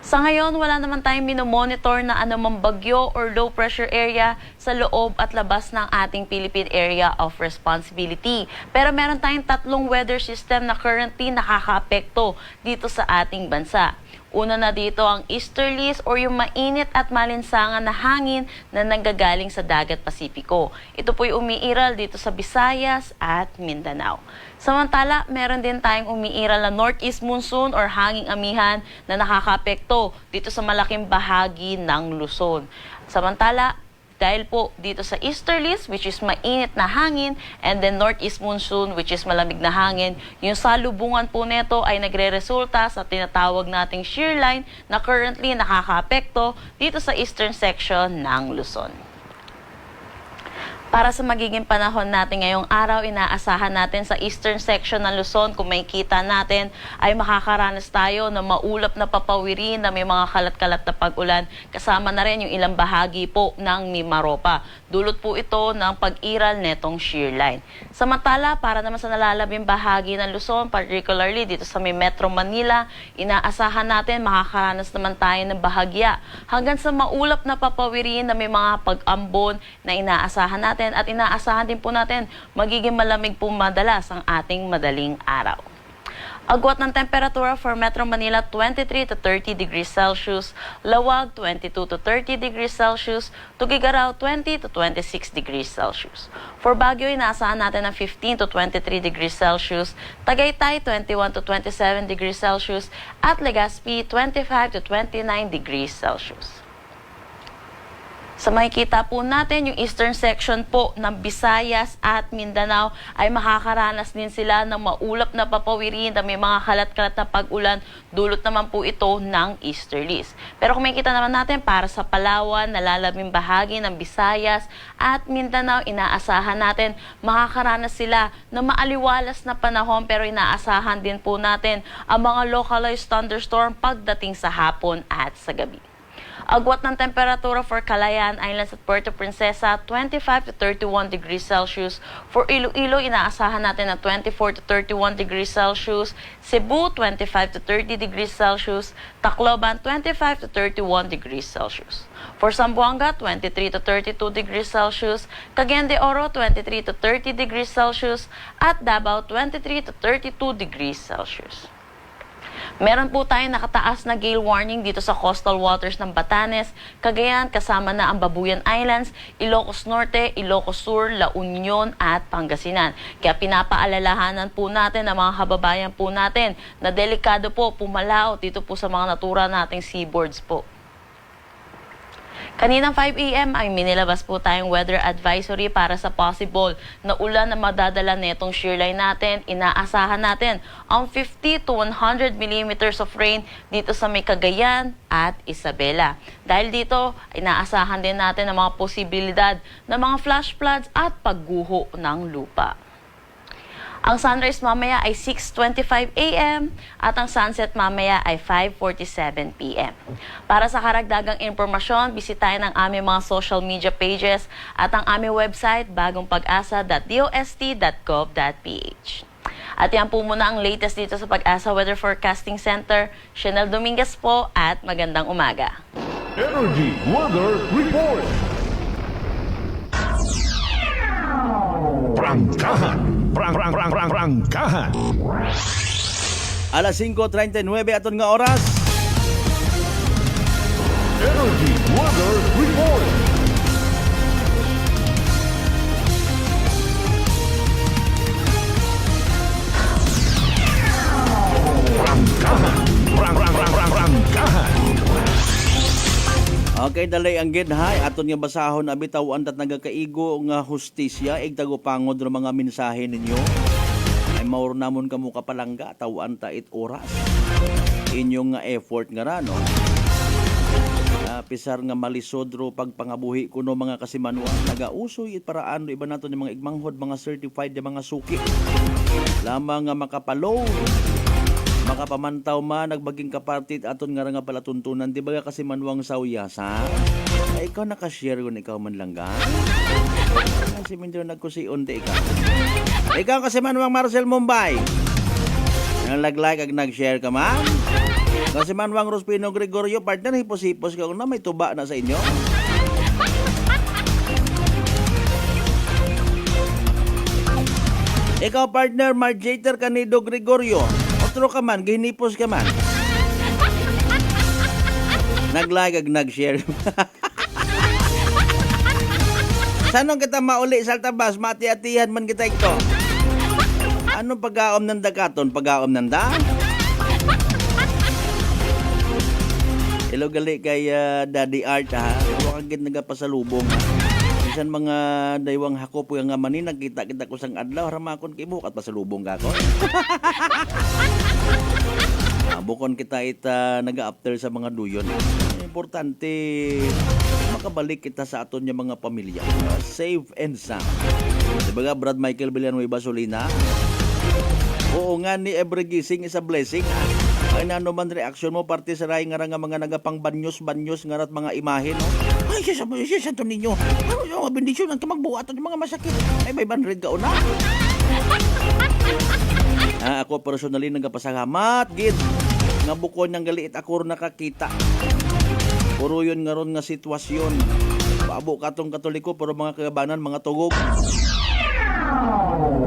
Sa ngayon, wala naman tayong minomonitor na anumang bagyo or low pressure area sa loob at labas ng ating Philippine Area of Responsibility. Pero meron tayong 3 weather system na currently nakakaapekto dito sa ating bansa. Una na dito ang easterlies or yung mainit at malinsangan na hangin na nanggagaling sa dagat Pasipiko. Ito po'y umiiral dito sa Visayas at Mindanao. Samantala, meron din tayong umiiral na northeast monsoon or hanging amihan na nakakaapekto dito sa malaking bahagi ng Luzon. Samantala, dahil po dito sa easterlies, which is mainit na hangin, and then northeast monsoon, which is malamig na hangin, yung salubungan po neto ay nagre-resulta sa tinatawag nating shear line na currently nakakaapekto dito sa eastern section ng Luzon. Para sa magiging panahon natin ngayong araw, inaasahan natin sa eastern section ng Luzon, kung makikita natin, ay makakaranas tayo ng maulap na papawirin na may mga kalat-kalat na pag-ulan. Kasama na rin yung ilang bahagi po ng Mimaropa. Dulot po ito ng pag-iral netong shear line. Samantala, para naman sa nalalabing bahagi ng Luzon, particularly dito sa may Metro Manila, inaasahan natin makakaranas naman tayo ng bahagya hanggang sa maulap na papawirin na may mga pag-ambon na inaasahan natin. At inaasahan din po natin magiging malamig po madalas ang ating madaling araw. Agwat ng temperatura for Metro Manila 23 to 30 degrees Celsius, Lawag 22 to 30 degrees Celsius, Tugigaraw 20 to 26 degrees Celsius. For Baguio, inaasahan natin ng 15 to 23 degrees Celsius, Tagaytay 21 to 27 degrees Celsius, at Legazpi 25 to 29 degrees Celsius. Sa makikita po natin, yung eastern section po ng Visayas at Mindanao ay makakaranas din sila ng maulap na papawirin na may mga kalat-kalat na pag-ulan. Dulot naman po ito ng easterlies. Pero kung makikita naman natin, para sa Palawan, nalalabing bahagi ng Visayas at Mindanao, inaasahan natin makakaranas sila ng maaliwalas na panahon, pero inaasahan din po natin ang mga localized thunderstorm pagdating sa hapon at sa gabi. Agwat ng temperatura for Calayan Islands at Puerto Princesa, 25 to 31 degrees Celsius. For Iloilo, inaasahan natin na 24 to 31 degrees Celsius. Cebu, 25 to 30 degrees Celsius. Tacloban, 25 to 31 degrees Celsius. For Zamboanga, 23 to 32 degrees Celsius. Cagayan de Oro, 23 to 30 degrees Celsius. At Davao, 23 to 32 degrees Celsius. Meron po tayong nakataas na gale warning dito sa coastal waters ng Batanes, Cagayan, kasama na ang Babuyan Islands, Ilocos Norte, Ilocos Sur, La Union at Pangasinan. Kaya pinapaalalahanan po natin ang mga kababayan po natin na delikado po pumalaot dito po sa mga natura nating seaboards po. Kaninang 5 a.m. ay minilabas po tayong weather advisory para sa possible na ulan na madadala netong shearline natin. Inaasahan natin ang 50 to 100 millimeters of rain dito sa may Cagayan at Isabela. Dahil dito, inaasahan din natin ang mga posibilidad ng mga flash floods at pagguho ng lupa. Ang sunrise mamaya ay 6:25 a.m. at ang sunset mamaya ay 5:47 p.m. Para sa karagdagang impormasyon, bisitahin ang aming mga social media pages at ang aming website bagongpag-asa.dost.gov.ph. At yan po muna ang latest dito sa Pag-asa Weather Forecasting Center. Chanel Dominguez po at magandang umaga. Energy Weather Report. Prangkahan. Prangkahan. Alas 5:39 aton nga oras. Energy Weather Report. Prangkahan. Okay, dalay ang gidhay aton nga basahon abitawan tat nagakaigo nga hustisya igtago pangod ng mga mensahe ninyo. Ay maur namon kamo kapalangga tawan ta it oras. Inyong nga effort nga ra no. Pisar nga malisodro pagpangabuhi kuno mga kasimanwa nagausoy it paraan do iba nato ni mga igmanghod mga certified nga mga suki. Lamang nga makapaload makapamantaw man nagbaging kapartit aton nga nga pala tuntunan di ba kasi manwang sawyas ha ay ikaw nakashare kun ikaw man lang ga kasi medyo nagkusion di ikaw kasi manwang Marcel Mumbai nang like ag nag-share ka man kasi manwang Rospino Gregorio partner hipos-hipos ka na may tuba na sa inyo. Ikaw partner Marjater Canido Gregorio otro ka man, gihinipos ka man. Nag-like ag nag-share. Sanong kita mauli sa tabas, mati-atihan man kita ito. Anong pag-aom ng dakaton? Pag-aom ng da? Hello gali kay Daddy Art ha. Huwag agad nagapasalubong ha. Minsan mga daywang hakop nga manin nagkita kita ko sang adlaw ramakon kay bukat pasalubong ka ko. Bukon kita ita naga-after sa mga duyon. Importante makabalik kita sa aton nga mga pamilya. Safe and sound. Diba Brad Michael Villanueva Solina? Oo nga ni every gising is a blessing. Ay na man reaction mo parte sa ray nga mga nagapang banyos nga rat mga imahe no. Ay siya to ninyo. Ano bendisyon ang kamagbuhat ng mga masakit. Ay may 100 ka una. Ako personally nagapasalamat gid nga bukod ng galiit ako nakakita. Puro yun nga ron nga sitwasyon. Babo katong Katoliko pero mga kagabanan mga tugog.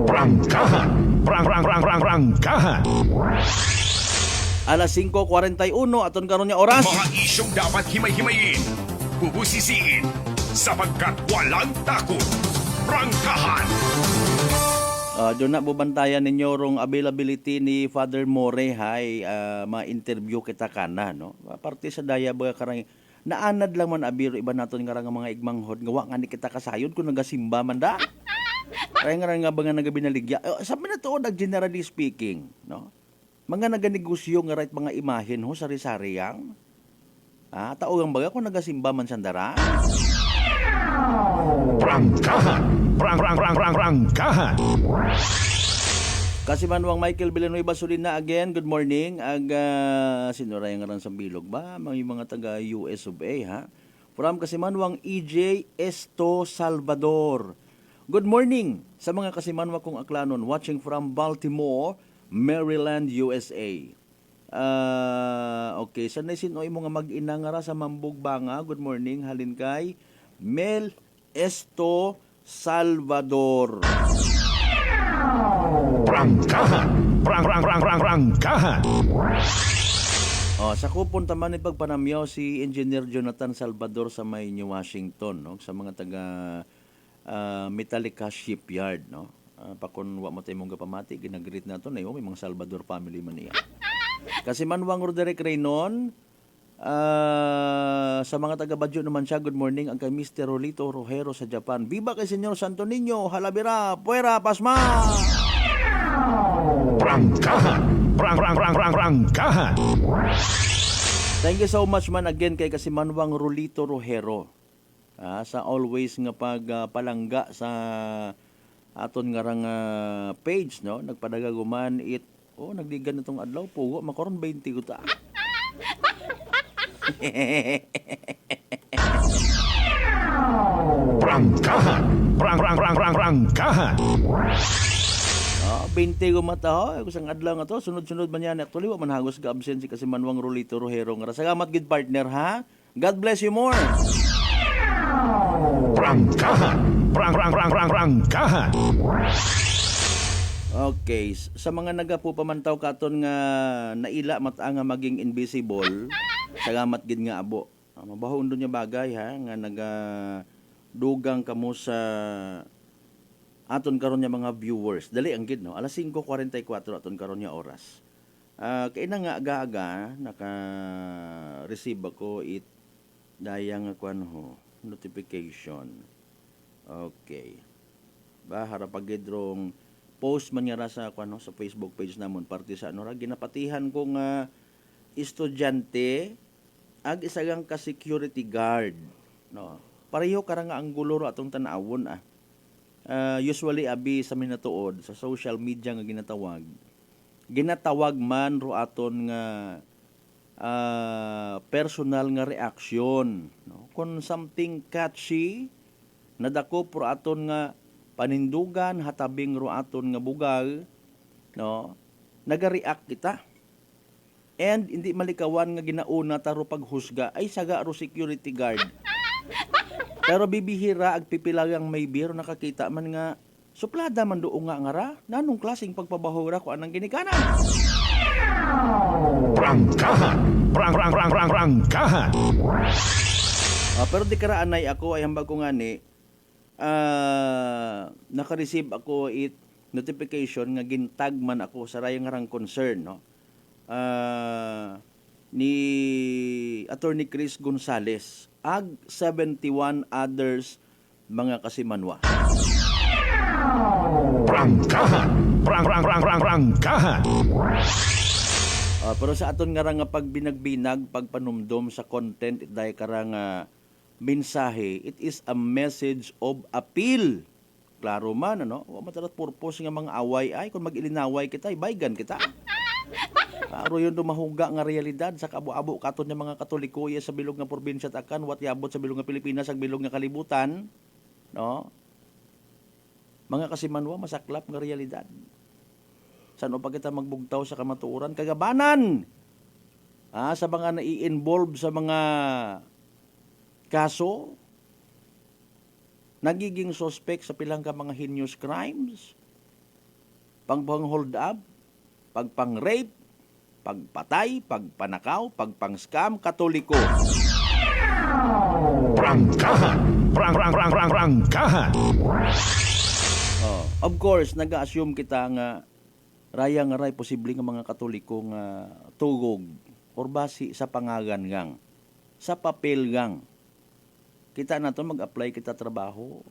Prangkahan. Prangkahan. Alas 5:41 aton karon nga oras. Mga isyong dapat himay-himayin, bubusisiin, sapagkat walang takot. Prangkahan. Doon na bubantayan ninyo rong availability ni Father More hay ma-interview kita kana no. Parte sa daya ba karang naanad lang man abiro iba naton nga mga igmanghod nga wa nga ni kita kasayod kung nagasimba man da. Kaya nga ba nga nagabinaligya. Sabi na to generally speaking, no. Mga naganegosyo nga right mga imahen ho sari-sari yang. Tao ang baga kung nagasimba man sandara. Prangkahan. Prangkahan. Kasi manuang Michael Villanueva Solina again, good morning. Sinuray nga rin sa bilog ba? Mga taga US of A, ha? From kasi manuang EJ Esto Salvador. Good morning sa mga kasimanwa kong aklanon watching from Baltimore, Maryland, USA. Okay, sanay sinoy mga mag-ina nga ra sa Mambog Banga. Good morning, halin kay Mel Esto Salvador. Prangkahan. Prangkahan. Sa kupon taman ni pagpanamyaw si Engineer Jonathan Salvador sa may New Washington, no? Sa mga taga Metallica Shipyard, no? Pakon wa mo tayo mong gapamati, ginagreet na to na may mga Salvador family man niya. Kasi Manwang Roderick Reynon, sa mga taga-Badyo naman siya, good morning, ang kay Mr. Rolito Rojero sa Japan. Viva kay Senyor Santo Niño, halabira, puera, pasma! Prangkahan. Prangkahan. Thank you so much man again kay kasi Manwang Rolito Rojero. Sa always nga pagpalangga sa aton nga rang page, no? Nagpadagaguman nagdigan itong adlaw po, makaron 20 ko ta. Prangkahan. Prangkahan. 20 ko mata ho, kusang adlaw nga to, sunod-sunod man yan. Actually, wa man hagos ka absent si kasi Manwang Rolito Rojero nga. Salamat gid partner ha. God bless you more. Prangkahan. Prangkahan. Okay, sa mga nagapo pamantaw katon nga naila mata nga maging invisible, salamat gid nga abo. Mabahon doon niya bagay ha nga dugang kamo sa aton karon niya mga viewers. Dali ang gid no. Alas 5:44 aton karon niya oras. Kay na nga aga-aga naka-receive ako dayang kwan ho notification. Okay. Harapagidrong post man nga sa sa Facebook page namon parte sa ginapatihan ko nga estudyante ag isagang ka security guard, no. Pareho kara nga anggulo atong tan-awon usually abi sa minatuod sa social media nga ginatawag man ro aton nga personal nga reaction, no. Kung something catchy nadako pro aton nga panindugan hatabing ro aton nga bugal, no, naga-react kita. And hindi malikawan nga ginauna taro paghusga ay saga ro security guard. Pero bibihira ag pipilagang may biro nakakita man nga suplada man do nga ra nanong klaseng pagpabahura ko anang ginikanan. Prangkahan. Prangkahan. Pero di karaanay ako ay hambag ko nga ni naka-receive ako notification nga gintag man ako sa rayang rang concern, no. Ni Attorney Chris Gonzales ag 71 others mga kasimanwa. Prangkahan. Prangkahan. Pero sa aton nga nga pagbinag-binag pagpanumdom sa content dahil karang mensahe, it is a message of appeal. Klaro man, ano? O matalat purpose nga mga away ay kung mag-ilinaway kita, ibaygan kita. Klaro yun mahuga nga realidad sa kabu-abo katon ng mga Katolikoya sa bilog nga probinsya takan, wat yabot sa bilog nga Pilipinas, sa bilog nga kalibutan, no? Mga kasimanwa, masaklap nga realidad. Saan pa kita magbugtaw sa kamatuoran? Kagabanan! Sa mga nai-involve sa mga kaso, nagiging suspect sa pilang ka mga heinous crimes, pang-hold up, pagpang-rape, pagpatay, pagpanakaw, pagpang-scam, Katoliko. Prangkahan! Prangkahan! Of course, nag-assume kita nga raya nga ray posible nga mga Katoliko nga tugog or basi sa pangagan gang, sa papel gang. Kita nato mag-apply kita trabaho.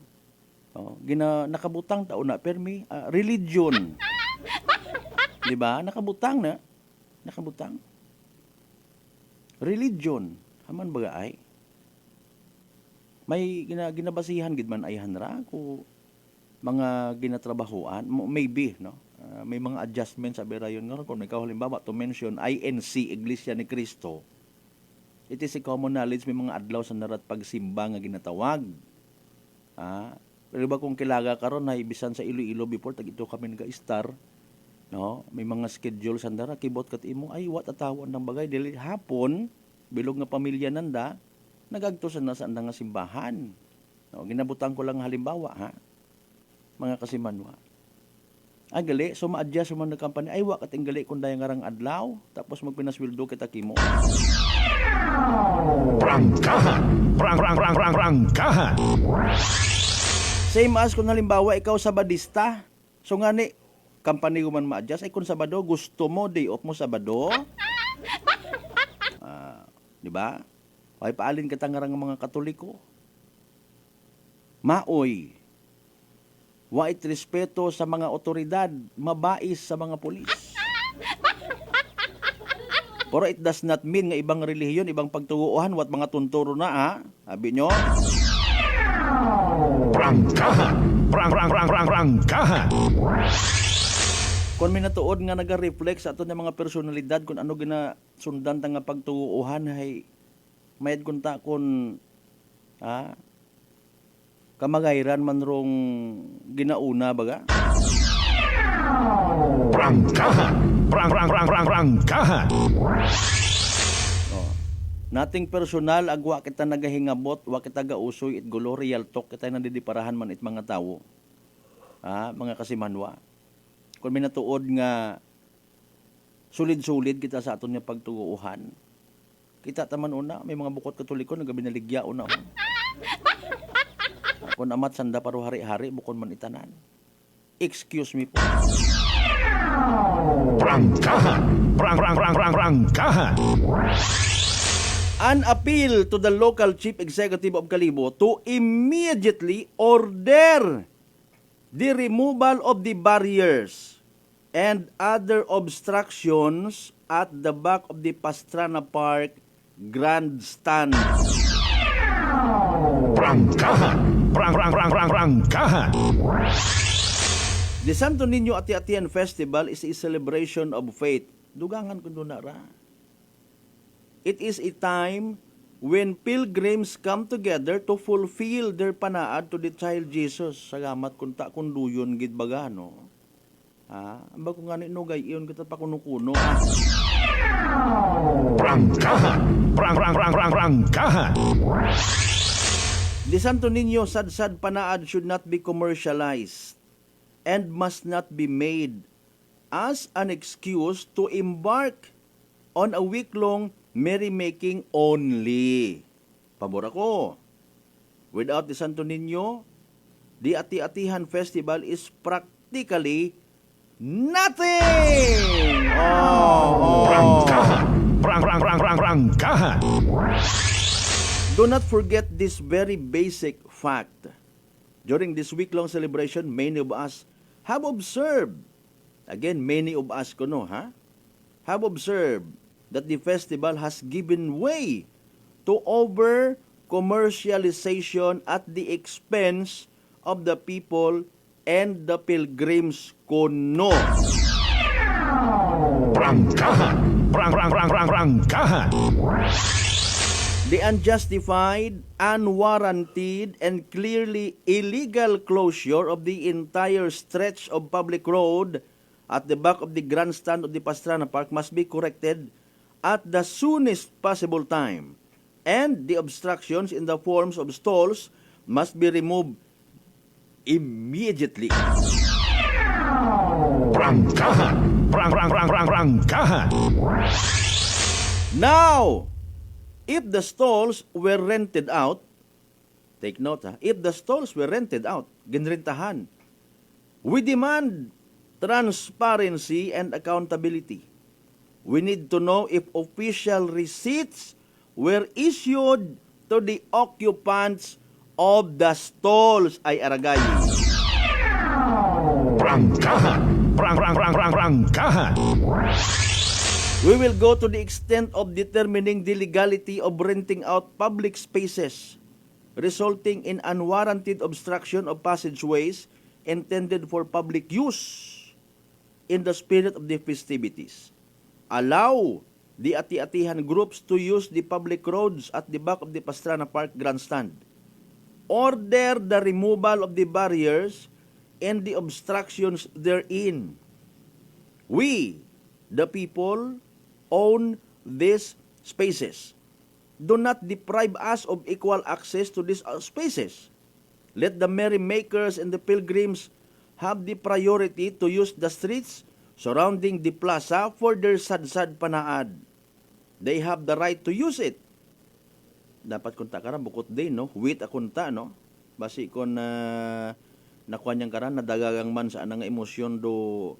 Nakabutang taon na permi religion. Di ba? Nakabutang na. Nakabutang. Religion. Haman baga ay. May ginabasihan gid man ayhan ra ko mga ginatrabahoan, maybe, no? May mga adjustments sabi ra yun nga kung ikaw halimbawa to mention INC, Iglesia ni Cristo. It is a common knowledge may mga adlaw sa narat pagsimba nga ginatawag. Pero ba kung kilaga karon na ibisan sa Iloilo before tag ito kami nag-star, no? May mga schedule sa ndara kibot kat imo ay what atawan ng bagay dili hapon bilog nga pamilya nanda nagagtusan na sa andang nga simbahan. No, ginabutang ko lang halimbawa ha. Mga kasimanwa. Gali, so ma-adjust man na company ay wa kating gali kun dayang ngarang adlaw tapos magpinasweldo kita kimo. Prangkahan! Prangkahan! Same as kung halimbawa ikaw sabadista. So ngani company ko man ma-adjust ay kung Sabado gusto mo day off mo Sabado. Di ba? Ay paalin kita ngarang mga Katoliko. Maoy. Wait respeto sa mga otoridad, mabais sa mga pulis. Pero it does not mean nga ibang relihiyon, ibang pagtuguan, wat mga tunturo na ha. Sabi nyo? Prangkahan! Prangkahan! Kung may natuod nga naga-reflect sa ato ng mga personalidad kung ano ginasundan ta nga pagtuguan ay mayad kunta kun kamagayran man rong ginauna baga. Prangkahan! Prangkahan! Nating personal agwa kita nagahingabot, wa kita gausoy it gulo real talk kita nandidiparahan man it mga tawo. Mga kasimanwa. Kung may natuod nga sulid-sulid kita sa aton nga pagtuguhan. Kita taman una, may mga bukod Katoliko nga binaligya una. Kung amat sanda paro hari-hari bukod man itanan. Excuse me po. Prangkahan! Prangkahan! An appeal to the local chief executive of Kalibo to immediately order the removal of the barriers and other obstructions at the back of the Pastrana Park grandstand. Prangkahan! Prangkahan! The Santo Niño Ati-Atian Festival is a celebration of faith. Dugangan kundo na ra. It is a time when pilgrims come together to fulfill their panaad to the child Jesus. Salamat kunta kunduyon gid baga no. Amba ko ngani no gay iyon kita pa kuno-kuno. Prangkahan! Prangkahan! The Santo Niño sad-sad panaad should not be commercialized and must not be made as an excuse to embark on a week-long merrymaking only. Pabor ako. Without the Santo Niño, the Ati-Atihan Festival is practically nothing! Prangkahan! Do not forget this very basic fact. During this week-long celebration, many of us have observed, again, many of us have observed that the festival has given way to over-commercialization at the expense of the people and the pilgrims kuno. Prangkahan! Prangkahan! The unjustified, unwarranted, and clearly illegal closure of the entire stretch of public road at the back of the grandstand of the Pastrana Park must be corrected at the soonest possible time, and the obstructions in the forms of stalls must be removed immediately. Prangkahan. Prangkahan. Now, if the stalls were rented out, take note ha, if the stalls were rented out, ginrentahan, we demand transparency and accountability. We need to know if official receipts were issued to the occupants of the stalls ay aragay. Prangkahan. Prangkahan. We will go to the extent of determining the legality of renting out public spaces, resulting in unwarranted obstruction of passageways intended for public use in the spirit of the festivities. Allow the ati-atihan groups to use the public roads at the back of the Pastrana Park grandstand. Order the removal of the barriers and the obstructions therein. We, the people, own these spaces. Do not deprive us of equal access to these spaces. Let the merrymakers and the pilgrims have the priority to use the streets surrounding the plaza for their sad-sad panaad. They have the right to use it. Dapat kunta karan bukod din, no? Wait akunta, no? Basi kon nakuha niyang karan, nadagagang man sa anang emosyon do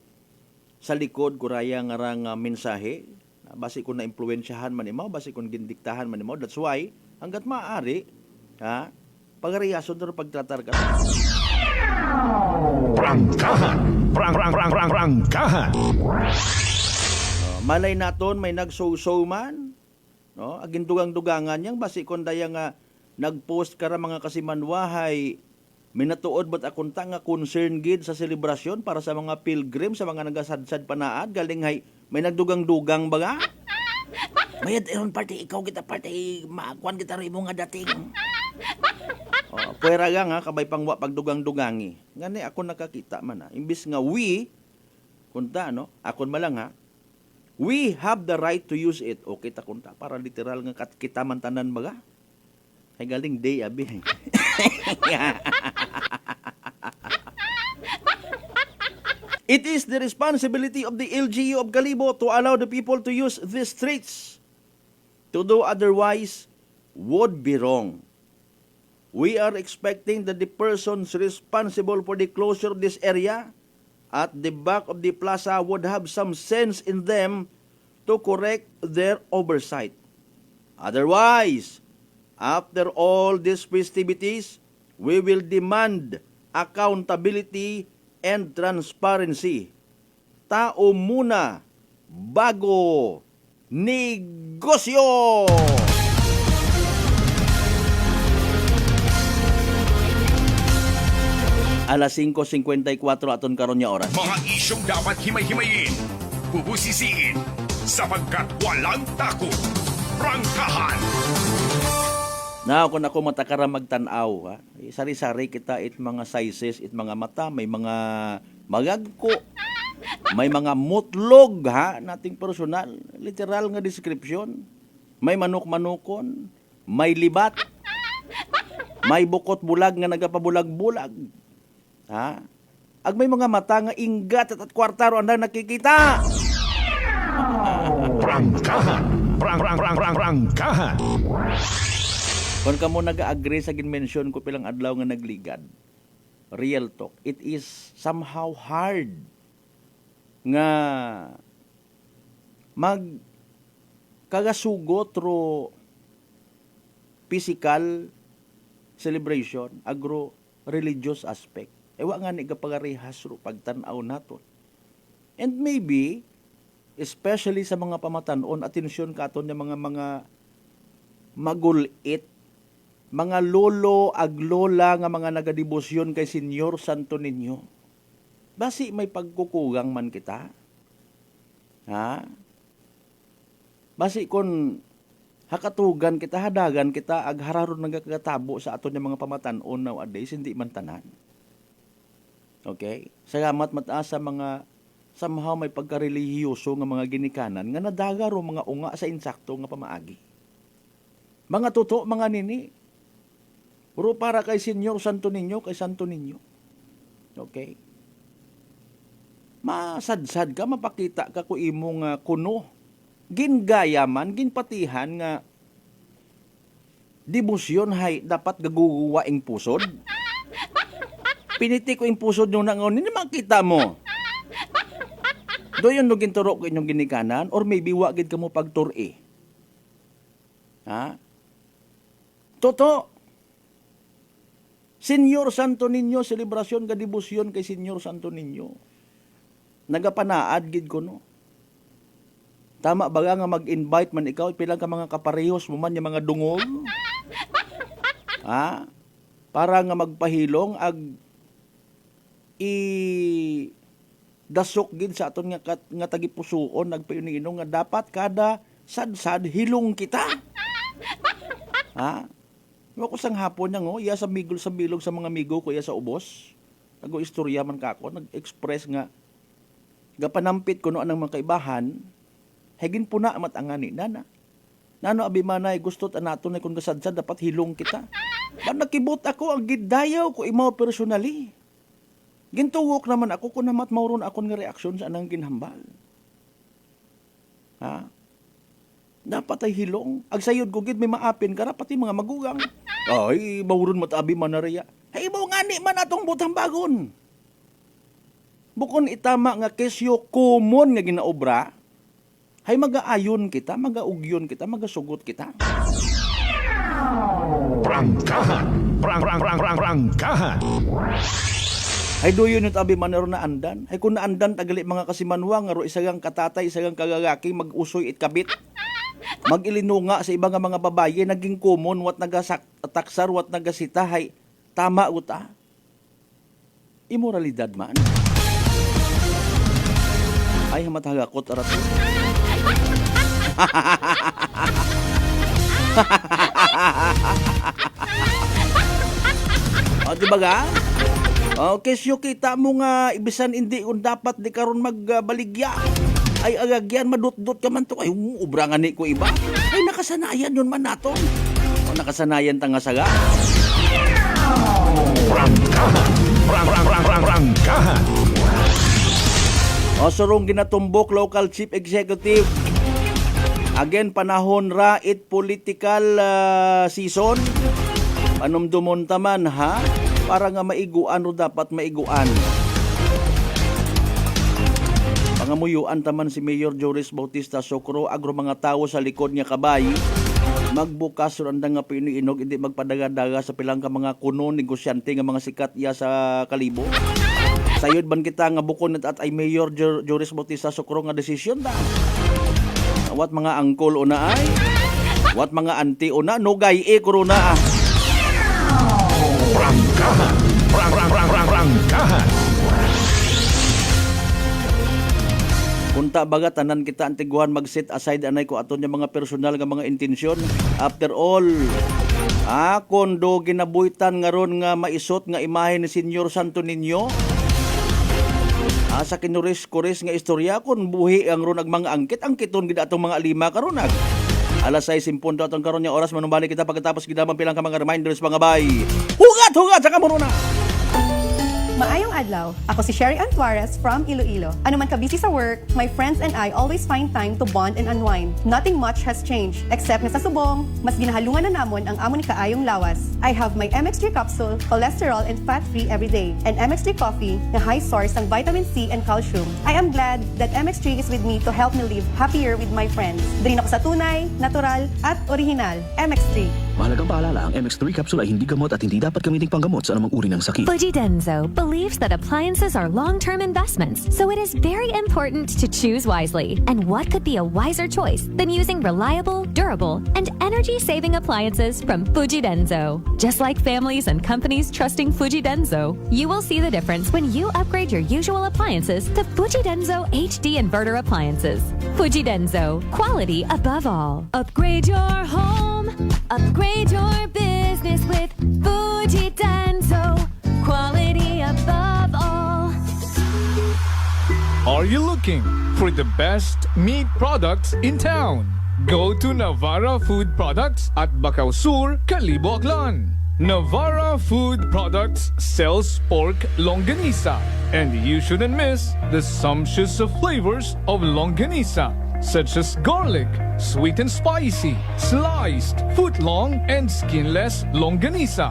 sa likod, kuraya nga rang mensahe. Basi kung na-impluensyahan man imaw, basi kung gindiktahan man imaw. That's why, hanggat maaari, ha, pagariyason doon pagtratar ka. Prangkahan. Prangkahan. Malay naton may nag-show man, no? Agin dugang-dugangan yang basi kung daya nga nag-post kara mga kasimanwahay, minatuod ba't akong nga concern gid sa selebrasyon para sa mga pilgrim, sa mga nagasadsad panaad, galing hay, may nagdugang-dugang baga? Mayad iron party, ikaw kita party, maakuan kita rin mo nga dating. Pwera nga, kabay pangwa pagdugang-dugangi. Ngani ako nakakita man ha. Imbis nga we, kunta no, akon malang ha, we have the right to use it. O kita kunta, para literal nga kita mantanan baga. Ay galing day abi. It is the responsibility of the LGU of Kalibo to allow the people to use these streets. To do otherwise would be wrong. We are expecting that the persons responsible for the closure of this area at the back of the plaza would have some sense in them to correct their oversight. Otherwise, after all these festivities, we will demand accountability and transparency. Tao muna bago negosyo! Alas 5:54 aton karon nga oras. Mga isyong dapat himay-himayin, bubusisiin, sapagkat walang takot. Prangkahan! Na kung ako matakara magtanaw, ha? Sari-sari kita it mga sizes, it mga mata, may mga magagko, may mga mutlog, ha? Nating personal, literal nga description. May manok-manukon, may libat, may bukot bulag nga nagapabulag-bulag. Ha? Ag may mga mata nga inggat at kwartaro ang nakikita. Prangkahan. Prangkahan. Kung ka mo nag-agree sa ginmention ko pilang adlaw nga nagligad, real talk, it is somehow hard nga kagasugo through physical celebration, agro-religious aspect. Ewa nga ni kapagarihas ro pagtanaw naton. And maybe, especially sa mga pamatanon, atensyon katon ng mga magulit, mga lolo aglola nga mga nagadibosyon kay Senyor Santo Niño. Basi may pagkukugang man kita. Ha? Basi kon hakatugan kita, hadagan kita, aghararon nagkakatabo sa aton ng mga pamatanon nowadays, hindi man tanan. Okay? Salamat mataas sa mga somehow may pagkarelihiyoso nga mga ginikanan nga nadagaro mga unga sa insakto nga pamaagi. Mga totoo, mga nini. Puro para kay Senyor Santo Niño, kay Santo Niño. Okay? masadsad ka, mapakita ka ko imong kuno. Gingayaman, ginpatihan nga debosyon hay dapat gaguguwaing pusod. Piniti ko yung pusod nyo na ngayon, hindi makita mo. Do yun no ginturo ko inyong ginikanan or maybe wagid ka mo pagturi. Ha? Toto. Senyor Santo Niño, selebrasyon ga debosyon kay Senyor Santo Niño. Nagapanaad gid ko no. Tama ba nga mag-invite man ikaw, pilang ka mga kaparehos mo man yung mga dungog? Ha? Para nga magpahilong ag dasok gid sa aton nga tagipusoon nagpayuningon nga dapat kada sad-sad hilong kita. Ha? Wa ko sang hapon nga iya sa bilog sa mga amigo ko iya sa ubos. Nago-istorya man ka ako, nag-express nga gapanampit ko no anang mga kaibahan. Hegin puna amat angani nana. Nano abimanay gustot anaton na kung kasadsad dapat hilong kita. Ba nakibot ako ang gidayaw ko imaw personally. Gintuwok naman ako kung namat mauron akon nga reaksyon sa anang ginhambal. Ha? Dapat ay hilong. Agsayod ko gid may maapin ka pati mga magugang. Ay, mauron matabi man na riya. Ay, mo ngani man atong butang bagon. Bukon itama nga kesyo common nga ginaobra, hay magaayon kita, magaugyon kita, magasugot kita. Prangkahan. Prangkahan. Ay doyon yung tabi manero na andan. Ay kung naandan tagali mga kasimanwa nga ro isagang katatay, isagang kagagaki mag-usoy it kabit. Mag-ilinunga sa ibang mga babaye naging common wat nagataksar wat nagasita hay tama uta. Immoralidad man. Ay hamatagakot arat. O, diba ga? O, kesyo kita mo nga ibisan hindi kung dapat di karon magbaligya. Ay agagyan, madut-dut ka man to. Ay, ubrangan ni ko iba. Ay, nakasanayan yun man nato. O, nakasanayan tanga saga. Prangkahan. O, surong ginatumbok local chief executive. Again, panahon ra it political season. Panumdumon taman ha? Para nga maiguan o dapat maiguan. Pangamuyuan taman si Mayor Joris Bautista Socro, agro mga tao sa likod niya kabay. Magbukas surandang nga pinuinog, hindi magpadagadaga sa pilang ka mga kuno, negosyante nga mga sikat iya sa kalibo. Sayod ban kita nga bukon at ay Mayor Joris Bautista Socro nga desisyon da. Wat mga angkol una ay, wat mga anti una, nugay corona ah. Prangkahan. Prangkahan. Kunta baga tanan kita antiguhan mag-set aside anay ko aton yung mga personal nga mga intensyon. After all, kondo ginabuitan nga ron nga maisot nga imahe ni Senyor Santo Niño. Sa kinuris-kuris nga istorya kon buhi ang ron ag mga angkiton gid atong mga lima karon ag. Alas 6:10 atong karon nga oras manumbalik kita pagkatapos gidamang pilang ka mga reminders mga bay. Hugat sa kamuruna. Maayong adlaw. Ako si Sherry Antuares from Iloilo. Ano man ka busy sa work, my friends and I always find time to bond and unwind. Nothing much has changed except na sa subong, mas ginahalungan na namon ang amo ni kaayong lawas. I have my MX3 capsule, cholesterol and fat-free every day, and MX3 coffee na high source ng vitamin C and calcium. I am glad that MX3 is with me to help me live happier with my friends. Drin ako sa tunay, natural at original. MX3. Mahalagang paalala, ang MX3 capsule ay hindi gamot at hindi dapat gamiting panggamot sa anumang uri ng sakit. Fujidenzo believes that appliances are long-term investments, so it is very important to choose wisely. And what could be a wiser choice than using reliable, durable, and energy-saving appliances from Fujidenzo? Just like families and companies trusting Fujidenzo, you will see the difference when you upgrade your usual appliances to Fujidenzo HD inverter appliances. Fujidenzo, quality above all. Upgrade your home. Upgrade your business with Fujidenzo. Quality above all. Are you looking for the best meat products in town? Go to Navarra Food Products at Bacau Sur, Calibo, Aklan. Navarra Food Products sells pork longanisa, and you shouldn't miss the sumptuous flavors of longanisa, such as garlic, sweet and spicy, sliced, foot-long, and skinless longanisa.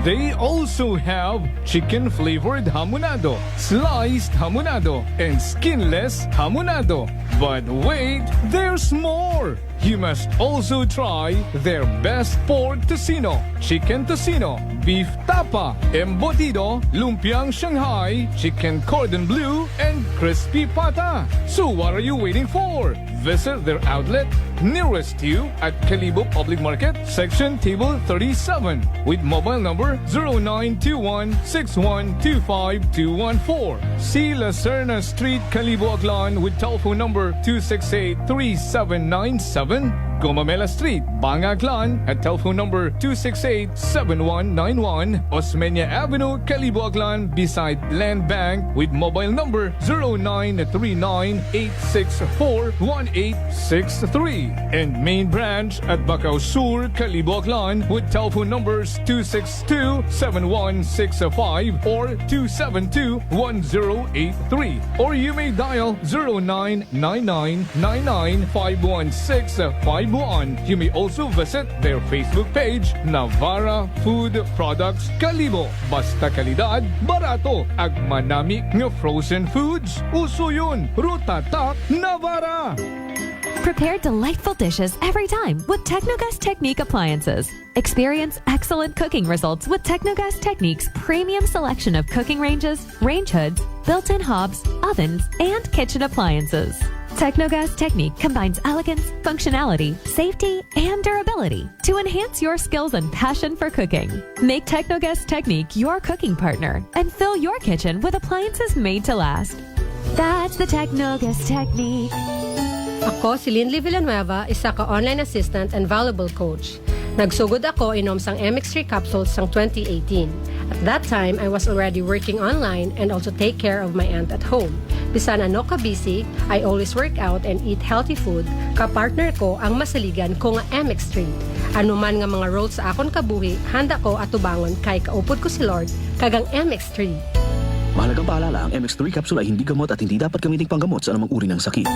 They also have chicken-flavored hamonado, sliced hamonado, and skinless hamonado. But wait, there's more! You must also try their best pork tocino, chicken tocino, beef tapa, embutido, lumpiang Shanghai, chicken cordon bleu, and crispy pata. So what are you waiting for? Visit their outlet nearest you at Calibo Public Market, section table 37, with mobile number 0921-6125-214. See La Serna Street, Calibo, Aklan, with telephone number 268-3797. Gomamela Street, Bangaklan, at telephone number 268-7191. Osmeña Avenue, Calibo, Aklan, beside Land Bank, with mobile number 0939-864-1863. And main branch at Bacau Sur, Calibo, Aklan, with telephone numbers 262-7165 or 272-1083. Or you may dial 0999-99-516-5. You may also visit their Facebook page, Navarra Food Products Calibo. Basta kalidad, barato, ag manami nga frozen foods. Uso yun, Rutatak, Navarra. Prepare delightful dishes every time with Technogas Technique appliances. Experience excellent cooking results with Technogas Technique's premium selection of cooking ranges, range hoods, built-in hobs, ovens, and kitchen appliances. Technogas Technique combines elegance, functionality, safety, and durability to enhance your skills and passion for cooking. Make Technogas Technique your cooking partner and fill your kitchen with appliances made to last. That's the Technogas Technique. Ako si Linley Villanueva, isa ka online assistant and valuable coach. Nagsugod ako inom sang MX3 capsules sang 2018. At that time, I was already working online and also take care of my aunt at home. Bisan ano ka busy, I always work out and eat healthy food. Kapartner ko ang masaligan ko nga MX3. Ano man nga mga roles sa akon kabuhi, handa ko atubangon kay kaupod ko si Lord kagang MX3. Mahalagang paalala, ang MX3 capsule ay hindi gamot at hindi dapat gamiting panggamot sa anumang uri ng sakit.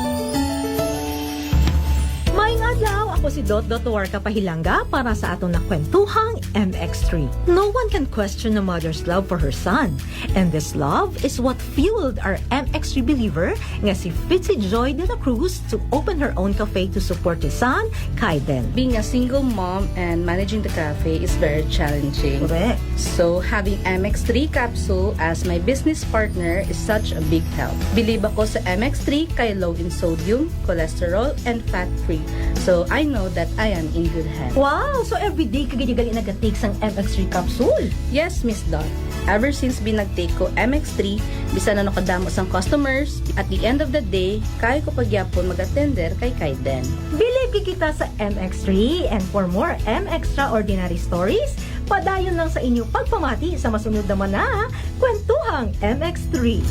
Maayong adlaw, ako si Dot Warka Pahilanga para sa atong nakwentuhang MX3. No one can question a mother's love for her son. And this love is what fueled our MX3 believer nga si Fitzy Joy de la Cruz to open her own cafe to support his son, Kaiden. Being a single mom and managing the cafe is very challenging. Correct. So having MX3 capsule as my business partner is such a big help. Believe ako sa MX3 kay low in sodium, cholesterol, and fat-free. So I know that I am in good hands. Wow! So everyday kagidigali nag-take sang MX3 capsule? Yes, Miss Dot. Ever since binag-take ko MX3, bisan na nakadamo sang customers, at the end of the day, kaya ko pagyapon mag-attender kay Kaiden. Believe kita sa MX3, and for more MXtraordinary stories, padayon lang sa inyong pagpamati sa masunod naman na Kwentuhang MX3.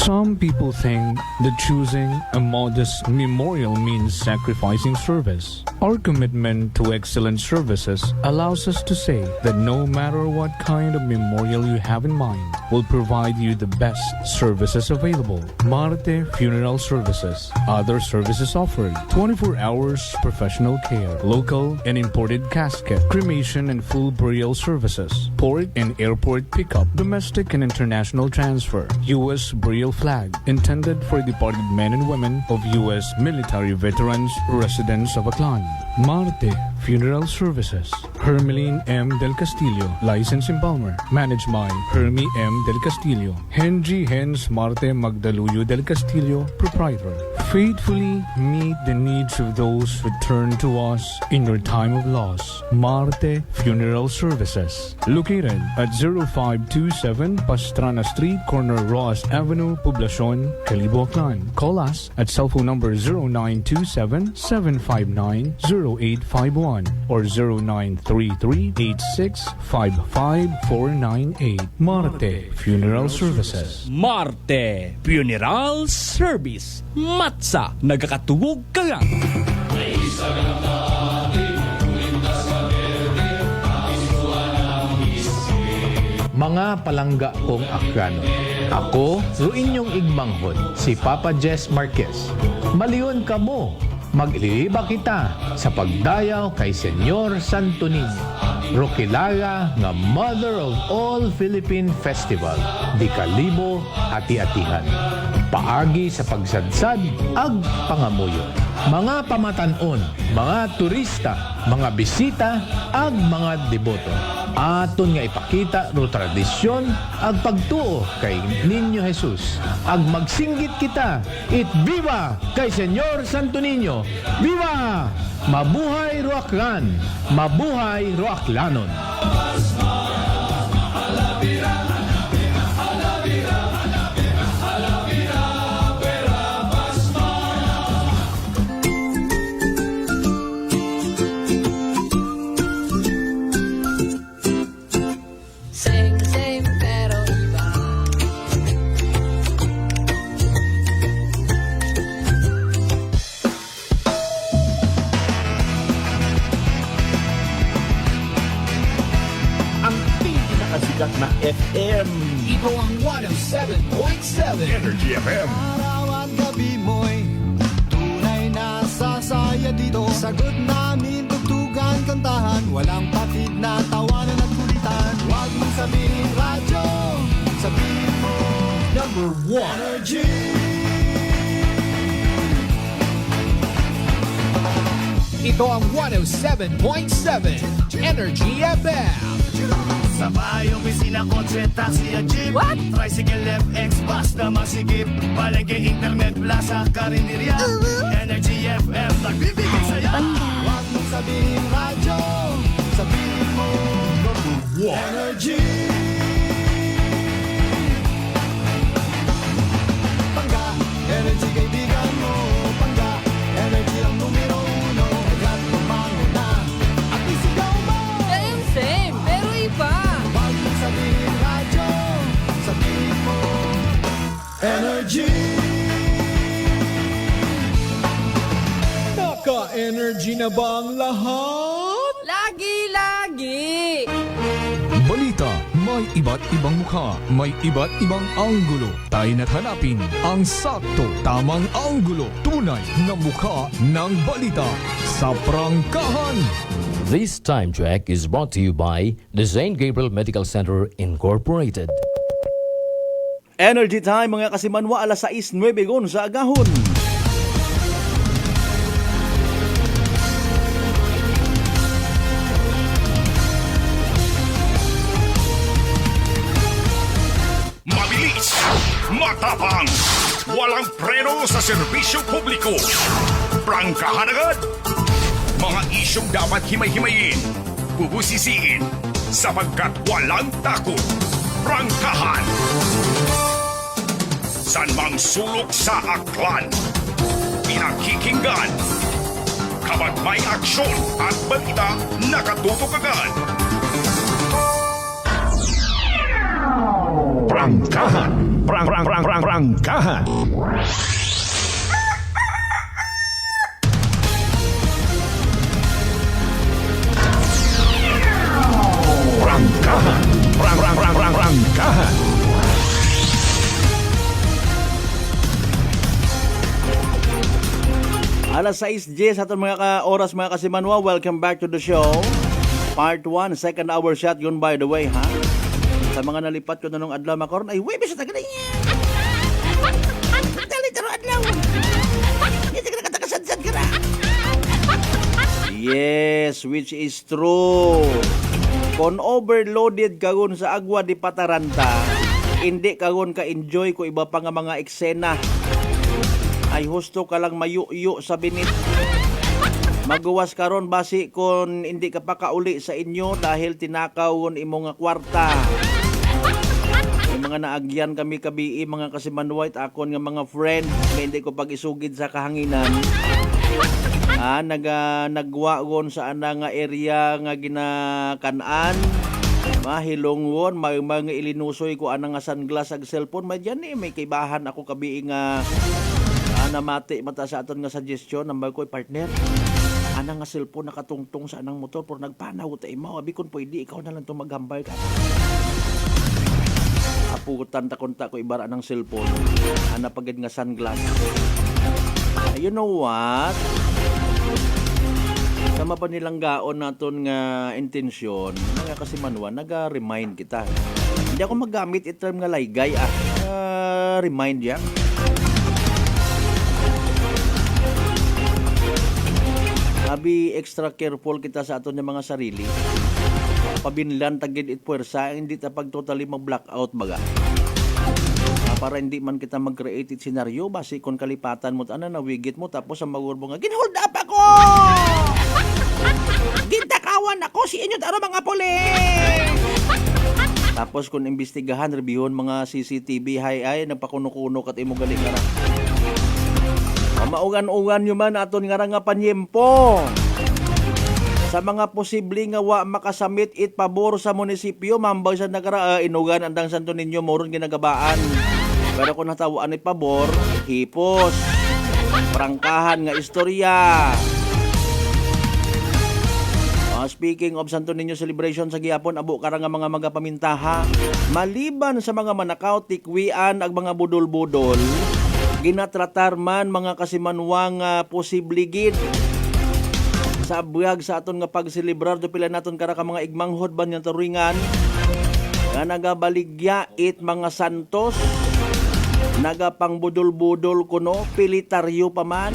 Some people think that choosing a modest memorial means sacrificing service. Our commitment to excellent services allows us to say that no matter what kind of memorial you have in mind, we'll provide you the best services available. Marte Funeral Services. Other services offered: 24 hours professional care, local and imported casket, cremation and full burial services, port and airport pickup, domestic and international transfer, U.S. burial flag, intended for departed men and women of U.S. military veterans residents of Aklan. Marte Funeral Services. Hermeline M. Del Castillo, License Embalmer. Managed by Hermie M. Del Castillo. Henry Hens Marte Magdaluyo Del Castillo, Proprietor. faithfully meet the needs of those who turn to us in your time of loss. Marte Funeral Services. Located at 0527 Pastrana Street, corner Ross Avenue, Poblacion, Calibo, Aklan. Call us at cell phone number 0927-759-0851 or 0933-8655-498. Marte Funeral Services. Marte Funeral Service. Matsa, nagkakatuwog ka lang. Mga palangga kong akrano. Ako, ro inyong igmanghod, si Papa Jess Marquez. Maliyon ka mo, magliliba kita sa pagdayaw kay Senyor Santo Niño. Rokilaga nga Mother of All Philippine Festival, di kalibo ati-atihan. Paagi sa pagsadsad, ag pangamuyo. Mga pamatanon, mga turista, mga bisita, ag mga deboto. Aton nga ipakita ro tradisyon ag pagtuo kay Niño Jesus. Ag magsinggit kita, it viva kay Senyor Santo Niño. Viva! Mabuhay ro Aklan, mabuhay ro Aklanon. Na FM. Ito ang 107.7 Energy FM. Araw at gabi mo'y tunay na sasaya dito. Sagot namin, tugtugan, kantahan. Walang patid na tawanan at kulitan. Huwag mong sabihin radyo, sabihin mo number 1 Energy. Ito ang 107.7 Energy FM. Sa bahay, opisina, kotse, taxi at jeep. What? Tricycle, FX, bus na masigip. Palengke, internet, plaza, karinderya. Energy FM, nagbibigay saya. Huwag mong sabihin radyo, sabihin mo number 1 Energy. Pangga, energy kaibigan mo. Pangga, energy ang numero 1. Agad lumango na at isigaw mo. Same, pero iba. Sabihin radyo, sabihin mo Energy. Naka-energy na ba ang lahat? Lagi-lagi. Balita, may iba't ibang mukha, may iba't ibang anggulo. Tayo na't hanapin ang sakto, tamang anggulo, tunay na mukha ng balita sa prangkahan. This time check is brought to you by the St. Gabriel Medical Center Incorporated. Energy time mga kasimanwa, alas 6:09 gon sa agahon. Mabilis, matapang, walang preno sa serbisyo publiko. Prangkahan agad. Mga isyong dapat himay-himayin, bubusisiin, sapagkat walang takot. Prangkahan. San mang sulok sa Aklan, pinakikinggan. Kapag may aksyon at balita, nakatutok agad. Prangkahan. Prangkahan. Prangkahan. Prangkahan. Alas 6:10 aton mga oras mga kasimanwa. Welcome back to the show. Part 1, second hour shotgun by the way, ha? Sa mga nalipat ko na nung adlaw makaroon, ay, wey, bisa tagad niya. Dali, taro adlaw. Hindi ka nakatakasadsad ka na. Yes, which is true. Kung overloaded kagon sa agwa di pataranta, hindi kagon ka-enjoy ko iba pa nga mga eksena. Ay husto ka lang mayuyo sa binit. Magawas karon basi kung hindi ka pa kauli sa inyo dahil tinakawon imo nga kwarta. May mga naagyan kami kabii mga kasimanwait akon nga mga friend may hindi ko pag-isugid sa kahanginan. Nagwagon sa ana nga area nga ginakanan. Mahilongwon, may mga ilinusoy ko ana nga sunglass ag cellphone. May dyan may kaibahan ako kabii nga namati mata sa aton nga suggestion nambay ko partner. Ana nga cellphone nakatungtong sa anang motor pero nagpanaw tayo mo. Abi kung pwede ikaw na lang itong maghambay ka. Aputan takunta ko ibara ng cellphone. Ana pagid nga sunglass. You know what? Sama pa nilang gaon naton nga intensyon. Nga kasi manwa, naga-remind kita. Hindi ako magamit term nga laygay remind yan. Abi extra careful kita sa aton nga mga sarili. Pabinlan tagid it puwersa, hindi ta pag totally mag-blackout baga. Para hindi man kita mag-create it scenario basi kung kalipatan mo ana nawigit mo tapos ang magurbo nga ginhold up ako. Gintakawan ako si inyo taro mga pulis. Tapos kung imbestigahan reviewon mga CCTV ay nagpakuno-kuno kat imo galing nga. Maugan-ugan nyo man aton nga panyempo. Sa mga posible nga wa makasamit it pabor sa munisipyo, mambay sa inugan andang Santo Niño moron ginagabaan. Pero kung natawaan it pabor, hipos, prangkahan nga istorya. Speaking of Santo Niño celebration sa gihapon, abo karang nga mga magapamintaha. Maliban sa mga manakaw, tikwian ag mga budol-budol, ginatratar man mga kasimanwang posible gid sa abuyag sa aton nga pagselebrar do pila naton kara ka mga igmanghod ban nga turingan nga nagabaligya it mga santos nagapang budol-budol kuno pilitaryo pa man.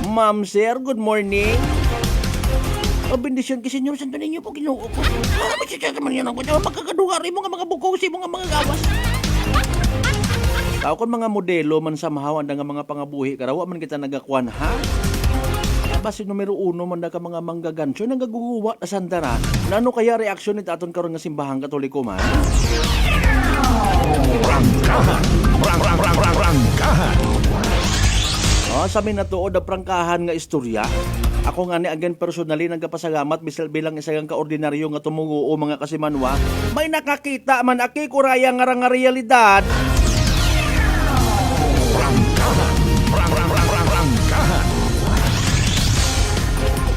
Ma'am sir, good morning. Bendisyon kay Senyor Santo Niño po Ginoo ko. Ano ba siya man yan ako? Magkakadugar mo nga mga bukosi mo nga mga gawas. Tao kon mga modelo man sa mahawan nga mga pangabuhi karawa man kita nagakuan ha. Basi numero 1 man da ka mga manggagansyo nagaguguwa na sandara. Nano kaya reaksyon nito aton karon nga simbahang Katoliko man? Prangkahan. Sa minatuod na prangkahan nga istorya. Ako nga ni again personally nagkapasalamat bilang isa nga kaordinaryo nga tumuguo mga kasimanwa. May nakakita man aki kuraya nga realidad.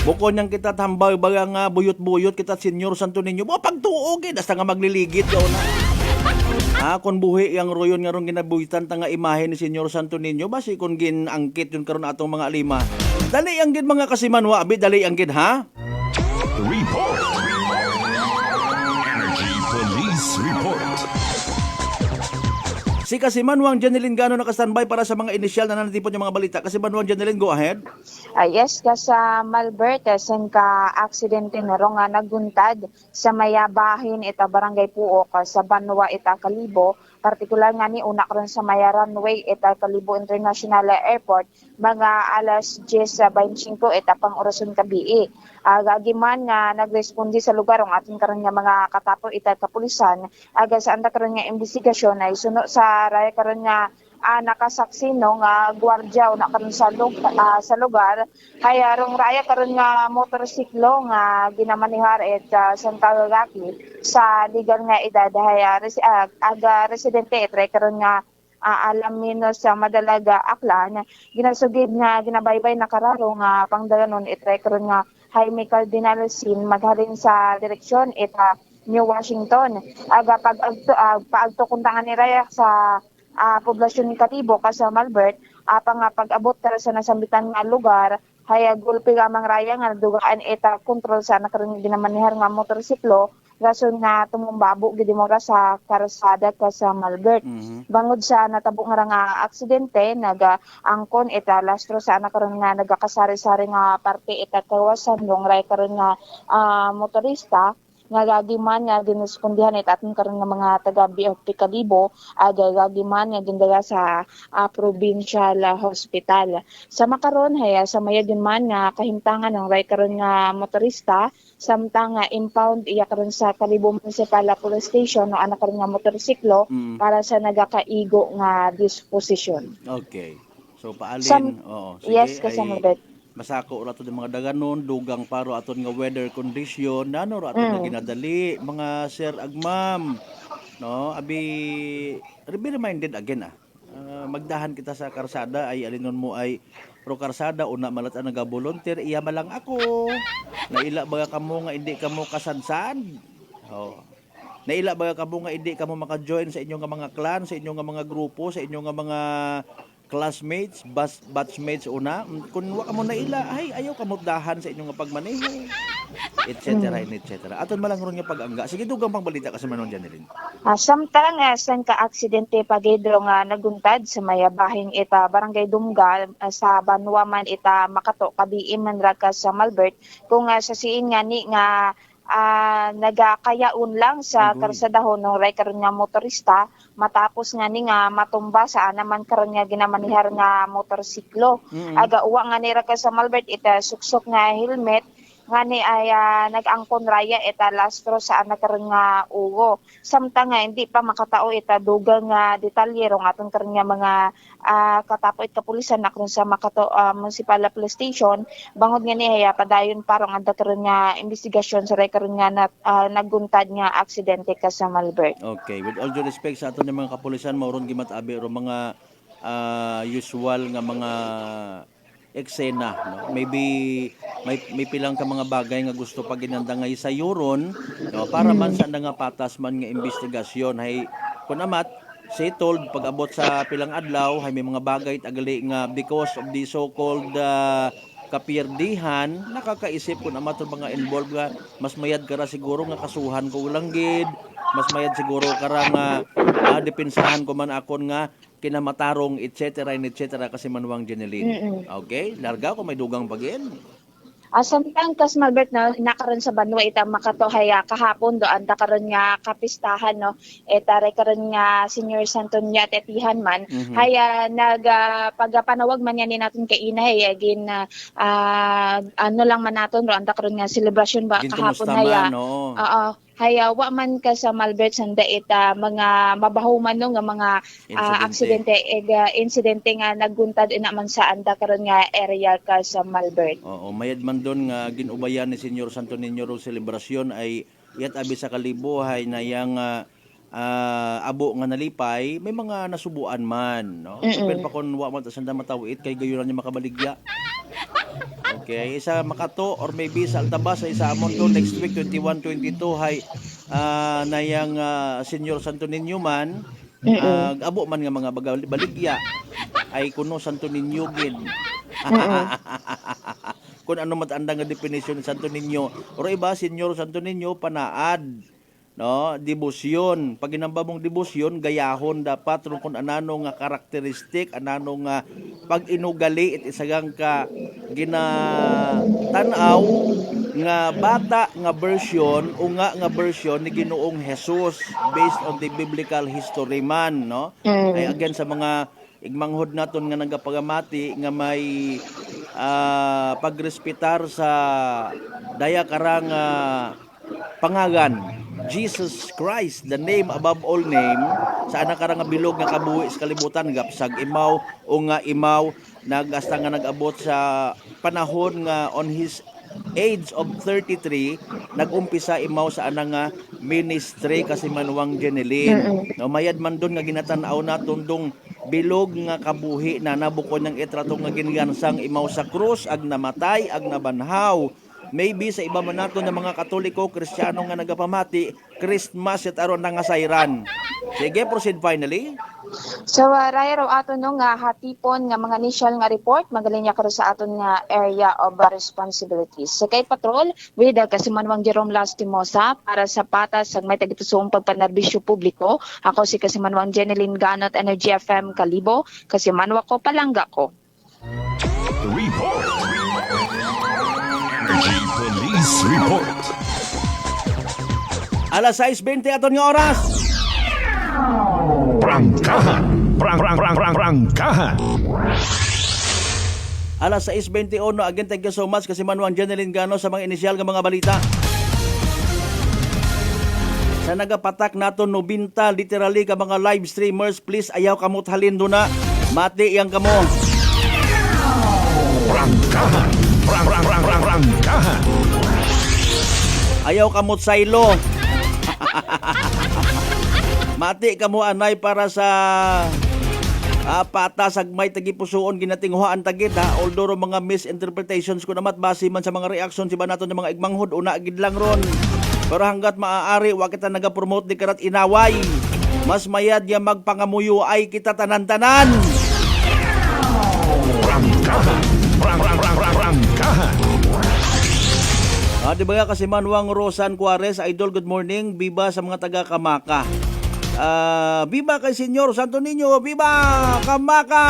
Bukod niyang kita tambay baga nga buyot-buyot kita Senyor Santo Niño. Pagtuog hasta nga magliligit daw na. Kung buhi yang royon nga ron ginabuhitan ta nga imahe ni Senyor Santo Niño basi kung ginangkit yun karon atong mga lima. Dali ang gid mga kasimanwa, abi dali ang gid ha. Report. Energy Police Report. Si Kasimanwang Janeline Gano naka-standby para sa mga inisyal na nanatipon yung mga balita. Kasimanwang Janeline, go ahead. Yes, sa Malbert, sen ka aksidente na ro nga naguntad sa mayabahin ita barangay Puok sa Banwa ita Kalibo. Partikular nga ni una karon sa Maya Runway ita Kalibo International Airport mga alas 10:25 ita pang orason kabii. Gagiman nga nagrespondi sa lugar ang ating karon nga mga katapo ita kapulisan aga sa anda karon nga investigasyon ay suno sa raya karon nga nakasaksi no nga gwardiya na karon sa lugar kaya rong raya karon nga motorsiklo nga ginamanihar Santa Gagaki sa legal nga edad aga residente raya karon nga alamin sa Madalaga Aklan ginasugid nga ginabaybay na kararo nga pangdalanon raya karon nga Jaime Cardinal Sin maghalin sa direksyon New Washington aga paagtukuntangan ni raya sa poblasyon ni Katibo sa Malbert pag-abot tara sa nasambitan nga lugar haya gulpi gamang raya nga dugaan kontrol sa nakaroon ginamanihar nga motorsiklo rason nga tumumbabo gid mo sa karsada sa Malbert. Bangod sa natabo nga aksidente angkon lastro sa nakaroon nga nagakasari-sari nga parte kawasan dong ray karon nga motorista nga gagiman nga giniskundihan it aton karon nga mga taga BFP Kalibo gagiman nga gindala sa provincial hospital. Sa makaron haya sa mayad yun man nga kahimtangan ng right karon nga motorista samtang impound iya karon sa Kalibo Municipal Police Station no anak karon nga motorsiklo para sa nagakaigo nga disposition. Okay. So paalin, oo. Sige, yes, kasama bet. Masako ra to ng mga daganon, dugang paro aton nga weather condition, nano ra aton nga ginadali, mga sir ag ma'am. No, abi be reminded again magdahan kita sa karsada ay alinon mo ay pro karsada una malat ang naga-volunteer iya malang ako. Naila ba kamo nga hindi kamo kasansan? Oh. Naila ba kamo nga hindi kamo maka-join sa inyong nga mga clan, sa inyong nga mga grupo, sa inyong nga mga classmates, batchmates una, kung waka mo na ila, ay ayaw kamugdahan sa inyong pagmaneho, etc. etc. Aton malang ron nga pag-angga. Sige, dugang pang balita kasi manon dyan nilin. Samtang san ka aksidente pagidro nga naguntad sa mayabahing ita Barangay Dumgal sa Banwa man ita Makato kabiim man ra ka sa Malbert kung sa siin nga ni nga nagakayaon lang sa karsadahon ng ray karon nga motorista matapos nga ni nga matumba sa naman karon nga ginamanihar nga motorsiklo. Aga uwa nga ni ra ka sa Malbert ita suksok nga helmet nga ni ay nag-angkon raya ita lastro sa anak karon nga ugo. Samtang nga hindi pa makatao ita dugang nga detalyero nga aton karon nga mga katapo it kapulisan na karon sa Makato Municipal Police Station bangod nga ni haya padayon parang anda karon nga investigasyon sa ray karon nga naguntad nga aksidente ka sa Malbert. Okay, with all due respect sa aton mga kapulisan mauron gimatabi ro mga usual nga mga eksena, no? Maybe may pilang ka mga bagay nga gusto pag ginanda nga sa yuron, no? Para man sa nga patas man nga investigasyon hay kun amat say told pag abot sa pilang adlaw hay may mga bagay tagali nga because of the so-called kapierdihan nakakaisip kun amat mga involved nga mas mayad kara siguro nga kasuhan ko ulang gid, mas mayad siguro kara nga depensahan ko man akon nga kinamatarong etc. kasi manuwang Jeneline. Okay? Larga ko may dugang bagin. Samtang kas Malbert na nakaron sa Banwa ita Makato haya kahapon do anta karon nga kapistahan no eta ray karon nga Senior Santo Niño tetihan man haya pagpanawag man yan natin kay inay gin ano lang man naton ro anta karon nga celebration ba kahapon haya. Hayawa man ka sa Malbert sanda ita mga mabahuman no nga mga insidente nga naguntad ina man sa anda karon nga area ka sa Malbert. Oo, mayad man doon nga ginubayan ni Senior Santo Niño ro selebrasyon ay iyat abi sa Kalibo hay na yang abo nga nalipay may mga nasubuan man no. Pen pa kon wa man ta sanda matawid kay gayunan niya makabaligya. Okay, isa Makato or maybe sa Altabas ay sa amon to next week 21-22 hay nayang Senior Santo Niño man abo man nga mga baligya ay kuno Santo Niño gid. Kung ano matanda nga definition ni Santo Niño or iba Senior Santo Niño panaad no debosyon pag ginamba mong debosyon gayahon dapat kung anano nga karakteristik anano nga pag inugali it isagang ka ginatanaw nga bata nga version o nga version ni Ginoong Jesus based on the biblical history man no ay again sa mga igmanghod naton nga nagapagamati nga may pagrespetar sa daya karang pangagan Jesus Christ, the name above all name, sa anak karang bilog nga kabuhi sa kalibutan gapsag imaw o nga imaw nagasta nga nag-abot sa panahon nga on his age of 33 nagumpisa imaw sa ana nga ministry kasi manuwang Jeneline. No mayad man doon nga ginatan-aw naton dong bilog nga kabuhi na nabukod ng itrato nga gingansang imaw sa krus ag namatay ag nabanhaw. Maybe sa iba man nato ng mga Katoliko, Kristiyano nga nagapamati, Christmas at aron nga sayran. Sige, proceed finally. So, rayo aton no nga hatipon nga mga initial nga report, magaling karon sa aton nga area of responsibilities. Sa kay patrol, with kasi Manwang Jerome Lastimosa para sa patas sa may tagitusuong pagpanerbisyo publiko. Ako si kasi Manwang Jeneline Ganot, Energy FM Kalibo, kasi manwa ko palangga ko. Report. Energy Police Report. Alas 6:20 aton nga oras. Prangkahan. Prangkahan. Alas 6:21. Again, thank you so much kasi Manuang Janeline Gano sa mga inisyal nga mga balita. Sa nagapatak nato 90 literally ka mga live streamers, please ayaw kamot halin do na. Mati yang kamo. Prangkahan. Prangkahan. Ayaw kamot saylo. Mati kamo anay para sa patas agmay tagipusoon ginatinghuan tagit ha. Although mga misinterpretations ko namat base man sa mga reaction si ba nato ng mga igmanghod una gid lang ron. Pero hanggat maaari wa kita naga-promote di karat inaway. Mas mayad ya magpangamuyo ay kita tanan-tanan. Prangkahan. Prangkahan. Di ba kasi Manuang Rosan Juarez, Idol, good morning. Biba sa mga taga Kamaka. Biba kay Senyor Santo Niño. Biba Kamaka.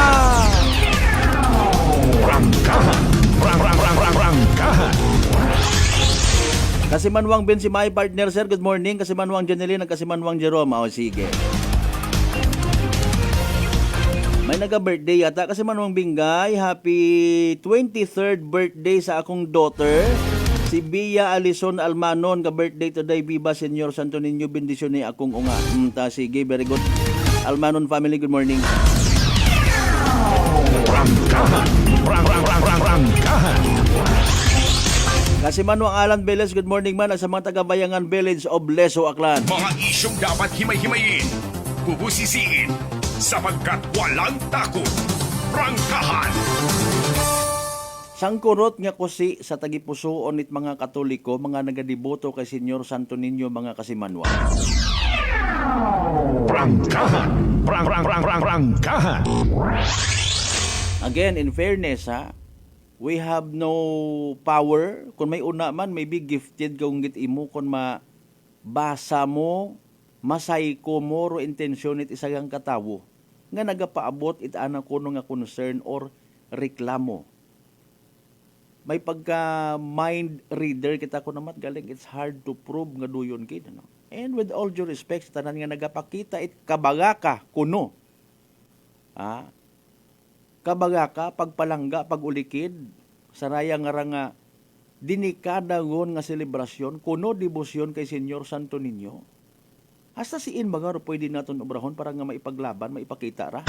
Prangkahan. Prangkahan. Kasi Manuang Ben si my partner, sir. Good morning. Kasi Manuang Janeline at kasi Manuang Jerome. Sige. May naga-birthday yata kasi Manuang Bingay. Happy 23rd birthday sa akong daughter. Si Bia Alison Almanon, ka-birthday today. Viva Senyor Santo Niño, bendisyon ni akong unga. Sige, very good. Almanon family, good morning. Prangkahan. Prangkahan. Kasi Manuang Alan Velez, good morning man. Sa mga taga-Bayangan Village of Leso, Aklan. Mga isyong dapat himay-himayin, bubusisiin, sapagkat walang takot. Prangkahan. Sangkurot nga kusi sa tagipusoon it mga Katoliko, mga nagadiboto kay Senyor Santo Niño, mga kasimanwa. Prangkahan. Prangkahan. Again, in fairness we have no power. Kung may una man, may big gifted kung git imo, kung mabasa mo, masayko mo, ro intensyon it isagang katawo, nga nagapaabot it ana kuno nga concern or reklamo. May pagka mind reader kita ko naman galing, it's hard to prove nga duyon kid, no? And with all due respect, tanan nga nagapakita it kabaga ka kuno. Kabaga ka pagpalangga, pagulikid saraya nga dinikada ngon nga selebrasyon kuno debosyon kay Senyor Santo Niño. Hasta siin mga pwede naton obrahon para nga maipaglaban, maipakita ra.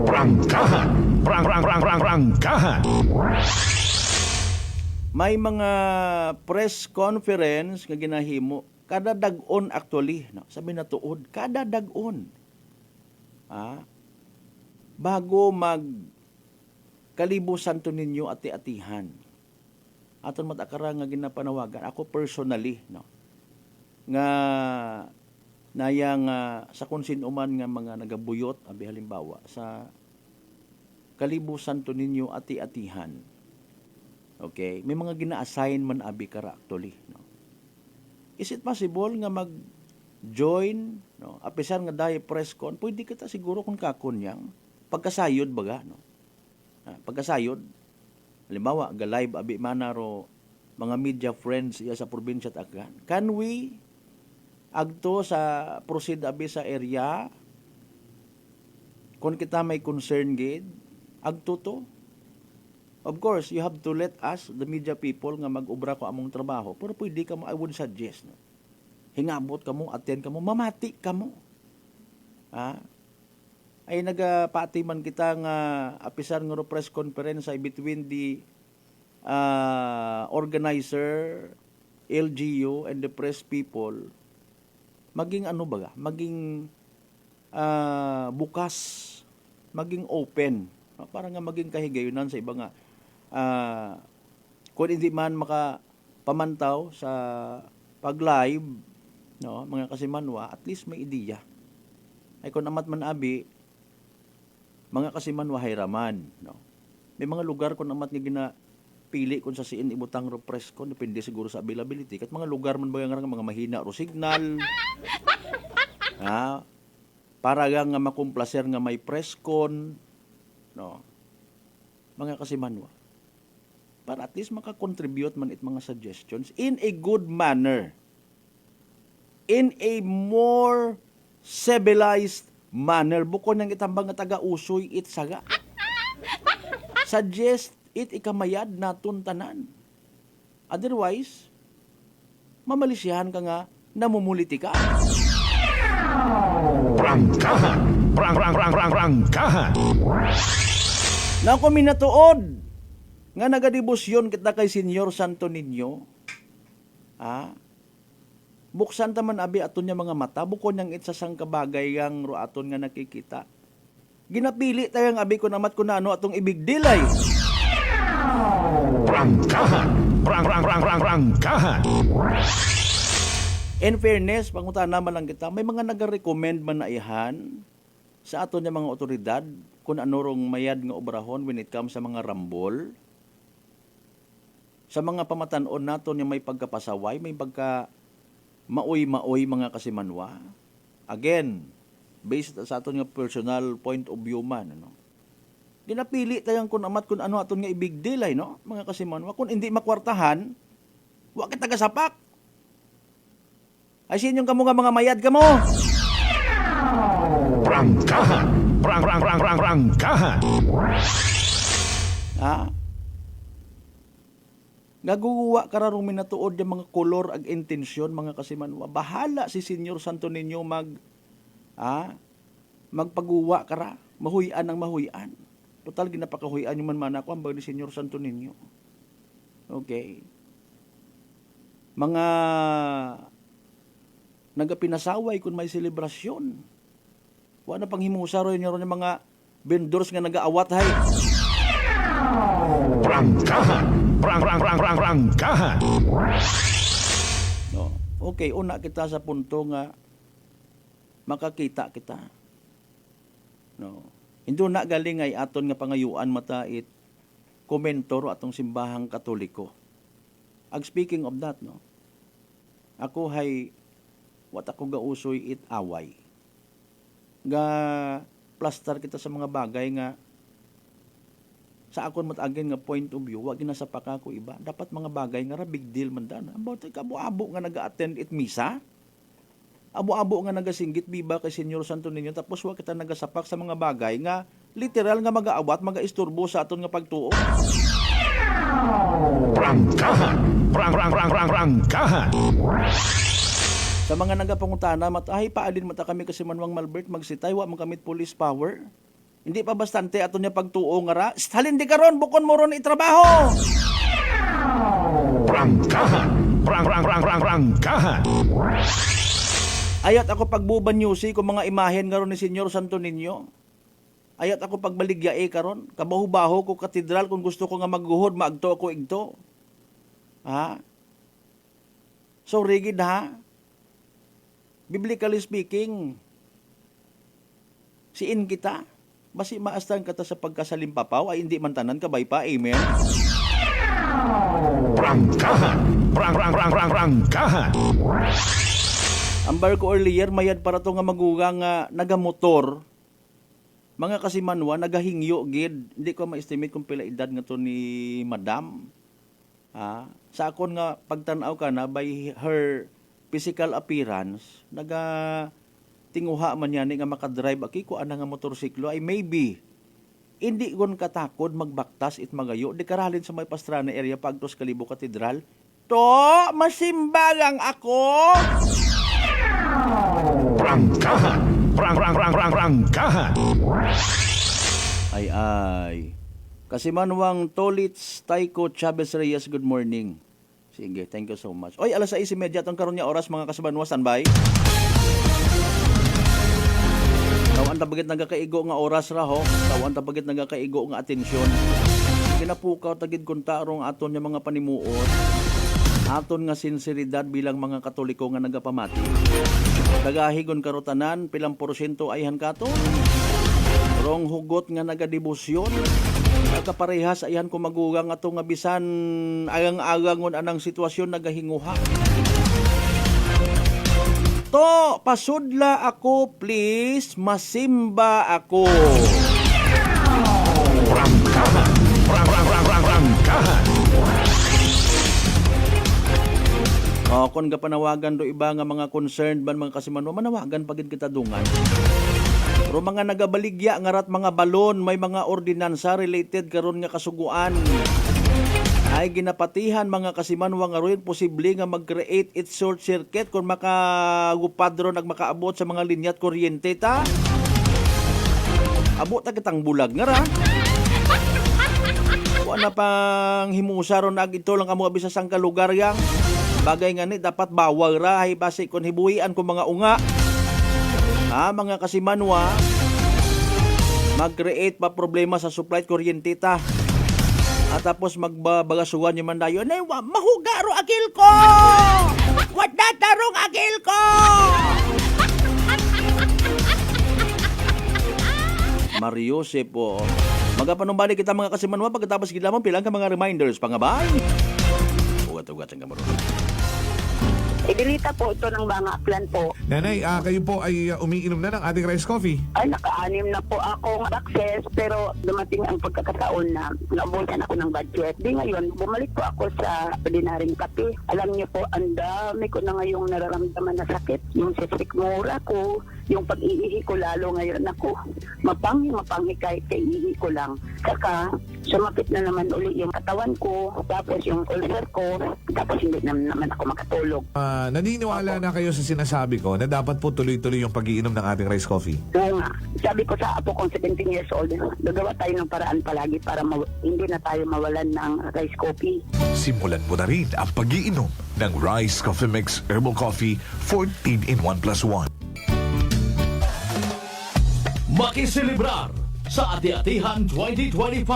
Prangkahan. Prangkahan. May mga press conference nga ginahimo kada dag-on actually, no? Sabi na tuod, kada dag-on. Bago mag Kalibo Santo Niño ati-atihan. Aton matakara nga ginapanawagan ako personally, no? Nga nayang sa konsinuman nga mga nagabuyot, abi halimbawa sa Kalibo Santo Niño ati-atihan. Okay, may mga gina-assign man abi kara actually, no? Is it possible nga mag-join, no? Apisan nga dahi press con, pwede kita siguro kung kakunyang pagkasayod baga, no? Pagkasayod, halimbawa ga-live abi manaro mga media friends iya sa probinsya at Aklan. Can we agto sa proceed abi sa area kung kita may concern gid agto to? Of course, you have to let us, the media people, nga mag-ubra ko among trabaho. Pero pwede ka mo, I would suggest, no? Hingabot ka mo, attend ka mo, mamati ka mo. Ay nagapati man kita nga apisan nga press conference ay between the organizer, LGU, and the press people. Maging ano baga? Maging bukas, maging open. Para nga maging kahigayunan sa iba nga kung hindi man makapamantaw sa pag-live, no, mga kasimanwa, at least may ideya. Ay kung amat man abi, mga kasimanwa hayraman, no. May mga lugar kung amat nga ginapili kung sa siin ibutang ro press ko, depende siguro sa availability. Kat mga lugar man ba nga mga mahina ro signal, para nga makumplaser nga may press con, no, mga kasimanwa, para at least makakontribute man it mga suggestions in a good manner. in a more civilized manner. Bukod ng itambang nga taga-usoy itsaga. Suggest it ikamayad na tuntanan. Otherwise, mamalisyahan ka nga, namumuliti ka. Prangkahan! Prangkahan! Na ako minatuod nga nagadibusyon kita kay Senyor Santo Niño. Buksan taman abi aton niya mga mata, bukod niyang itsasang kabagay yang ruaton nga nakikita. Ginapili tayong abi ko namat ko na ano atong ibigdilay. Prangkahan! Prangkahan! In fairness, pangutana man lang kita, may mga nag-recommend man na ihan sa aton niya mga otoridad kung ano rong mayad nga obrahon when it comes sa mga rambol. Sa mga pamatanon naton yung may pagkapasaway, may pagka maoy-maoy mga kasimanwa. Again, based sa aton nga personal point of view man, ano. Ginapili tayong kung amat kung ano aton nga ibigdilay, no, mga kasimanwa. Kung hindi makwartahan, wa kita gasapak. Ay sinyong kamo nga mga mayad kamo. Prangkahan! Prangkahan! Gaguwa kararong minatuod yung mga kolor ag intensyon mga kasimanwa. Bahala si Senyor Santo Niño magpaguwa kara. Mahuyan ang mahuyan. Total ginapakahuyan yung man ako ang ni Senyor Santo Niño. Okay. Mga nagapinasaway kung may selebrasyon. Wala pang himusa rin yung mga vendors nga nagaawat hay. Prangkahan! Prangkahan! No. Okay, una kita sa punto nga makakita kita. No. Hindi na galing ay aton nga pangayuan matait komentor atong simbahang Katoliko. Speaking of that, no. Ako hay wat ako gausoy it away. Ga plaster kita sa mga bagay nga sa akon matagin nga point of view, wag ginasapak ako iba. Dapat mga bagay nga ra big deal man dan. About abo-abo nga naga-attend it misa. Abo-abo nga nagasinggit biba kay Senyor Santo Niño tapos wa kita nagasapak sa mga bagay nga literal nga mag-aawat, mag-aisturbo sa aton nga pagtuo. Prangkahan! Prangkahan! Sa mga nagapangutana, matahay paalin mata kami kasi manwang Malbert magsitay, wa man kamit police power. Hindi pa bastante aton niya pagtuo nga ra. Halin di karon bukon mo ron itrabaho. Prangkahan! Prangkahan! Ayat ako pagbuban newsy kung mga imahen nga ron ni Senyor Santo Niño. Ayat ako pagbaligyae karon, kabaho-baho ko katedral kung gusto ko nga magguhod, maagto ako igto. So rigid Biblically speaking, siin kita, basi maastan kata sa pagkasalimpapaw ay hindi man tanan kabay pa. Amen. Prangkahan! Prangkahan! Ambar ko earlier, mayad para to nga magugang nga nagamotor, mga kasimanwa, nagahingyo gid. Hindi ko ma-estimate kung pila edad nga to ni Madam. Sa akon nga pagtanaw ka na by her physical appearance, tinguha man yan nga makadrive aki ko ana nga motorsiklo ay maybe hindi gon katakod magbaktas it magayo di karalin sa may Pastrana area pagtos Kalibo Katedral to masimbagang ako. Prangkahan! Prangkahan! Ay kasi manwang Tolits Taiko Chavez Reyes, good morning. Sige, thank you so much. Oy, 6:30 itong karon niya oras mga kasabanwa, standby. Tawan tabagit nagakaigo nga oras ra ho. Tawan tabagit nagakaigo nga atensyon. Ginapukaw tagid kuntarong aton nga mga panimuot. Aton nga sinseridad bilang mga Katoliko nga nagapamati. Dagahigon karutanan pilang porsyento ayhan kato. Rong hugot nga nagadibusyon. Nagkaparehas ayan ko magugang ato nga bisan agang-agangon anang sitwasyon nagahinguha. To, pasudla ako please, masimba ako. Prangkahan! Prangkahan! Kung panawagan do iba nga mga concerned ban mga kasimanwa, manawagan pagid kita dungan. Pero mga nagabaligya nga rat mga balon, may mga ordinansa related karon nga kasuguan. Ay ginapatihan mga kasimanwa nga ron posible nga mag-create it short circuit kung makagupadro nagmakaabot sa mga linya at kuryente ta. Abot na kitang bulag nga ra. Wala pang himusa ron ag ito lang kamo abisa sang kalugar yang. Bagay nga ni dapat bawal ra hay base kon hibuhian ko mga unga. Mga kasimanwa mag-create pa problema sa supply kuryente ta. At tapos magbabagasuhan yung mandayo. Nay, mahugaro agil ko! What na tarong agil ko! Mario po. Magapanumbali kita mga kasimanwa pagkatapos gilamang pilang ka mga reminders. Pangabay! Ugat-ugat ang kamaro. Idilita po ito ng mga plan po. Nanay, kayo po ay umiinom na ng ating rice coffee. Ay, naka-anim na po akong access pero dumating ang pagkakataon na naubusan ako ng budget. Di ngayon, bumalik po ako sa ordinaryong kape. Alam niyo po, ang dami ko na ngayong nararamdaman na sakit. Yung sisikmura ko, yung pag-iihi ko lalo ngayon ako. Mapanghi kahit kaiihi ko lang. Saka, sumapit na naman uli yung katawan ko, tapos yung ulcer ko, tapos hindi naman ako makatulog. Naniniwala na kayo sa sinasabi ko na dapat po tuloy-tuloy yung pag-iinom ng ating rice coffee? Oo nga. Sabi ko sa apo kong 17 years old, gagawa tayo ng paraan palagi para hindi na tayo mawalan ng rice coffee. Simulan mo na rin ang pag-iinom ng Rice Coffee Mix Herbal Coffee 14 in 1+1. Makiselebrar sa Ati-Atihan 2025.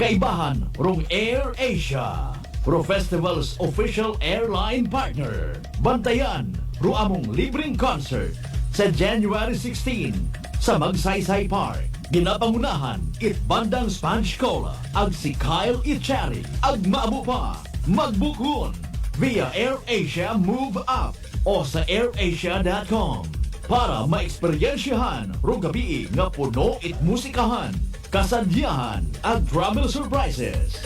Kaibahan rong Air Asia, Pro Festival's official airline partner. Bantayan ro among libreng concert sa January 16 sa Magsaysay Park. Ginapangunahan it bandang Spanish Cola ag si Kyle Ichari ag maabu pa magbukon via AirAsia Move Up o sa airasia.com para maeksperiensyahan ro gabi nga puno it musikahan, kasadyahan ag travel surprises.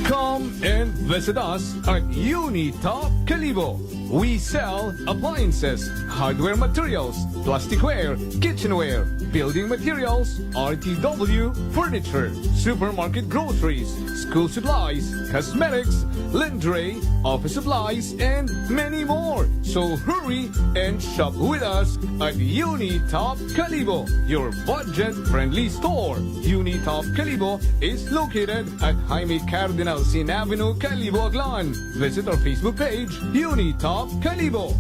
Come and visit us at Unitop Calibo. We sell appliances, hardware materials, plasticware, kitchenware, building materials, RTW, furniture, supermarket groceries, school supplies, cosmetics, lingerie, office supplies, and many more. So hurry and shop with us at Unitop Calibo, your budget-friendly store. Unitop Calibo is located at Jaime Cardinal Sin Avenue, Calibo, Aklan. Visit our Facebook page, Unitop Calibo.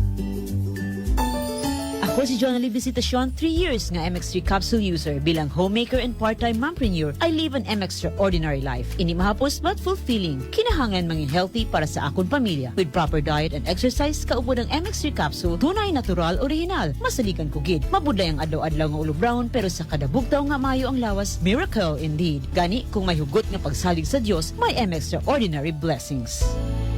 Ako si John Ali Visitasyon, 3 years nga MX3 capsule user. Bilang homemaker and part-time mompreneur, I live an extraordinary life. Ini mahapos but fulfilling. Kinahangan mangin healthy para sa akong pamilya. With proper diet and exercise, kaupod ang MX3 capsule, tunay, natural, original. Masalikan ko gid. Mabudlay ang adlaw-adlaw nga ulo brown, pero sa kada bugtaw nga mayo ang lawas, miracle indeed. Gani, kung may hugot nga pagsalig sa Dios, may extraordinary blessings.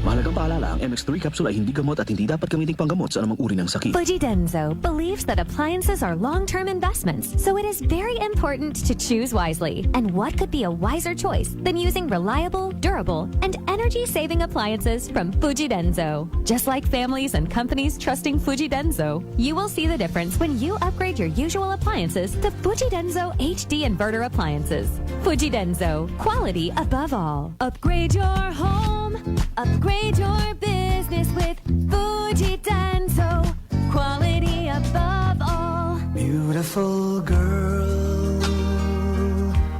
Mahalagang paalala, ang MX3 capsule ay hindi gamot at hindi dapat gamiting panggamot sa anumang uri ng sakit. Fujidenzo believes that appliances are long-term investments, so it is very important to choose wisely. And what could be a wiser choice than using reliable, durable, and energy-saving appliances from Fujidenzo? Just like families and companies trusting Fujidenzo, you will see the difference when you upgrade your usual appliances to Fujidenzo HD inverter appliances. Fujidenzo, quality above all. Upgrade your home. Upgrade your business with Fujidenzo. Quality above all. Beautiful girl.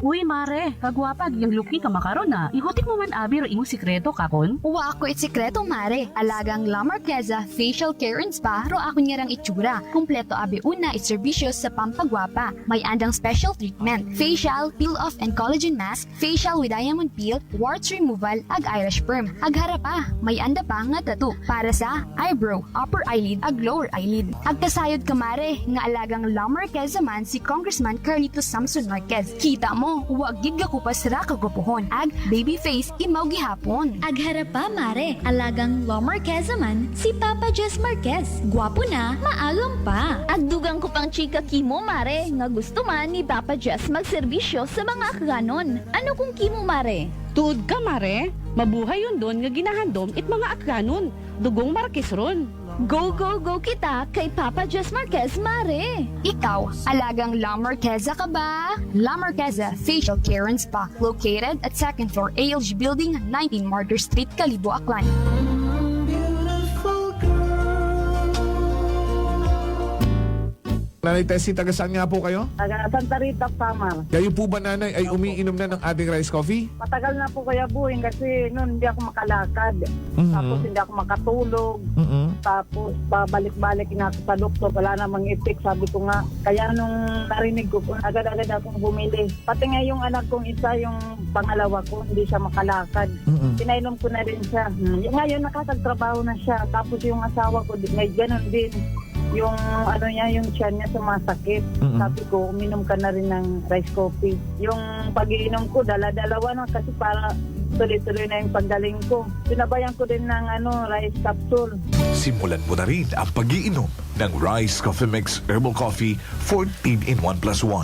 Uy, mare, kagwapag yung luki ka makaron na. Ihutik mo man abi ro imong sikreto kakon. Uwa ako it sikreto, mare. Alagang La Marqueza Facial Care and Spa ro ako niyarang itsura. Kumpleto abi una it serbisyos sa pampagwapa. May andang special treatment. Facial, peel-off and collagen mask, facial with diamond peel, warts removal, ag eyelash perm. Ag harapa, may anda pa nga tattoo para sa eyebrow, upper eyelid, ag lower eyelid. Ag kasayod ka, mare, nga alagang La Marqueza man si Congressman Carlito Samson Marquez. Kita mo, huwag gid ka kupas ra kagupuhon. Ag baby face imaw gihapon. Ag harapa, mare, alagang La Marqueza man si Papa Jess Marquez. Gwapo na, maalom pa. Ag dugang ko pang chika kimo, mare, nga gusto man ni Papa Jess magserbisyo sa mga akganon. Ano kung kimo, mare? Tuod ka, mare. Mabuhay yun doon nga ginahandom it mga aklanon. Dugong Marquez ron. Go, go, go kita kay Papa Jess Marquez, mare! Ikaw, alagang La Marqueza ka ba? La Marqueza Facial Care and Spa, located at 2nd floor ALG Building, 19 Martyr Street, Kalibo, Aklan. Nanay Tessie, taga saan nga po kayo? Taga Santa Rita, Samar. Kayo po ba, nanay, ay umiinom na ng ating rice coffee? Matagal na po Kuya Buing kasi noon hindi ako makalakad. Tapos hindi ako makatulog. Tapos babalik-balik na ako sa doktor. Wala namang effect. Sabi ko nga, kaya nung narinig ko, agad-agad akong bumili. Pati nga yung anak kong isa, yung pangalawa ko, hindi siya makalakad. Pinainom ko na rin siya. Ngayon nakakagtrabaho na siya. Tapos yung asawa ko, may ganun din. Yung ano niya, yung tiyan niya sumasakit. Sabi ko, uminom ka na rin ng rice coffee. Yung pag-iinom ko, dala-dalawa na kasi para tuloy-tuloy na yung pagdaling ko. Sinabayan ko din ng rice capsule. Simulan mo na rin ang pag-iinom ng Rice Coffee Mix Herbal Coffee 14 in 1 plus 1.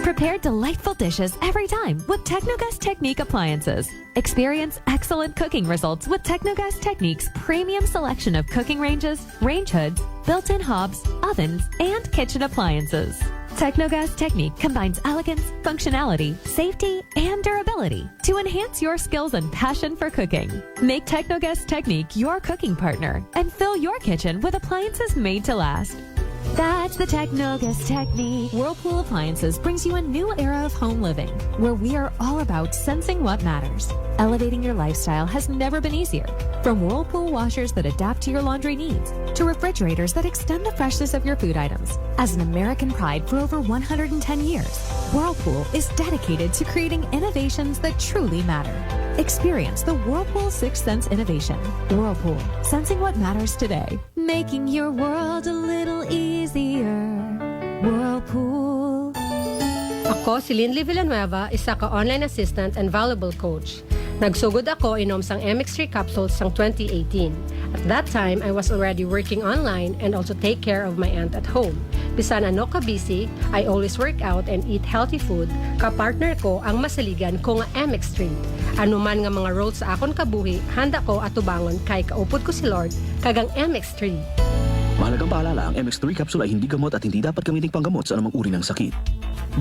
Prepare delightful dishes every time with Technogas Technique appliances. Experience excellent cooking results with Technogas Technique's premium selection of cooking ranges, range hoods, built-in hobs, ovens, and kitchen appliances. Technogas Technique combines elegance, functionality, safety, and durability to enhance your skills and passion for cooking. Make Technogas Technique your cooking partner and fill your kitchen with appliances made to last. That's the Technogas Technique. Whirlpool Appliances brings you a new era of home living, where we are all about sensing what matters. Elevating your lifestyle has never been easier. From Whirlpool washers that adapt to your laundry needs, to refrigerators that extend the freshness of your food items. As an American pride for over 110 years, Whirlpool is dedicated to creating innovations that truly matter. Experience the Whirlpool Sixth Sense innovation. Whirlpool, sensing what matters today. Making your world a little easier. Whirlpool. Ako si Linley Villanueva, isa ka online assistant and valuable coach. Nagsugod ako inom sang MX3 capsules sang 2018. At that time, I was already working online and also take care of my aunt at home. Bisan ano ka busy, I always work out and eat healthy food. Kapartner ko ang masaligan ko nga MX3. Ano man nga mga roles sa akon kabuhi, handa ko atubangon kay kaupod ko si Lord kagang MX3. Mahalagang paalala, ang MX3 capsule ay hindi gamot at hindi dapat gamiting panggamot sa anumang uri ng sakit.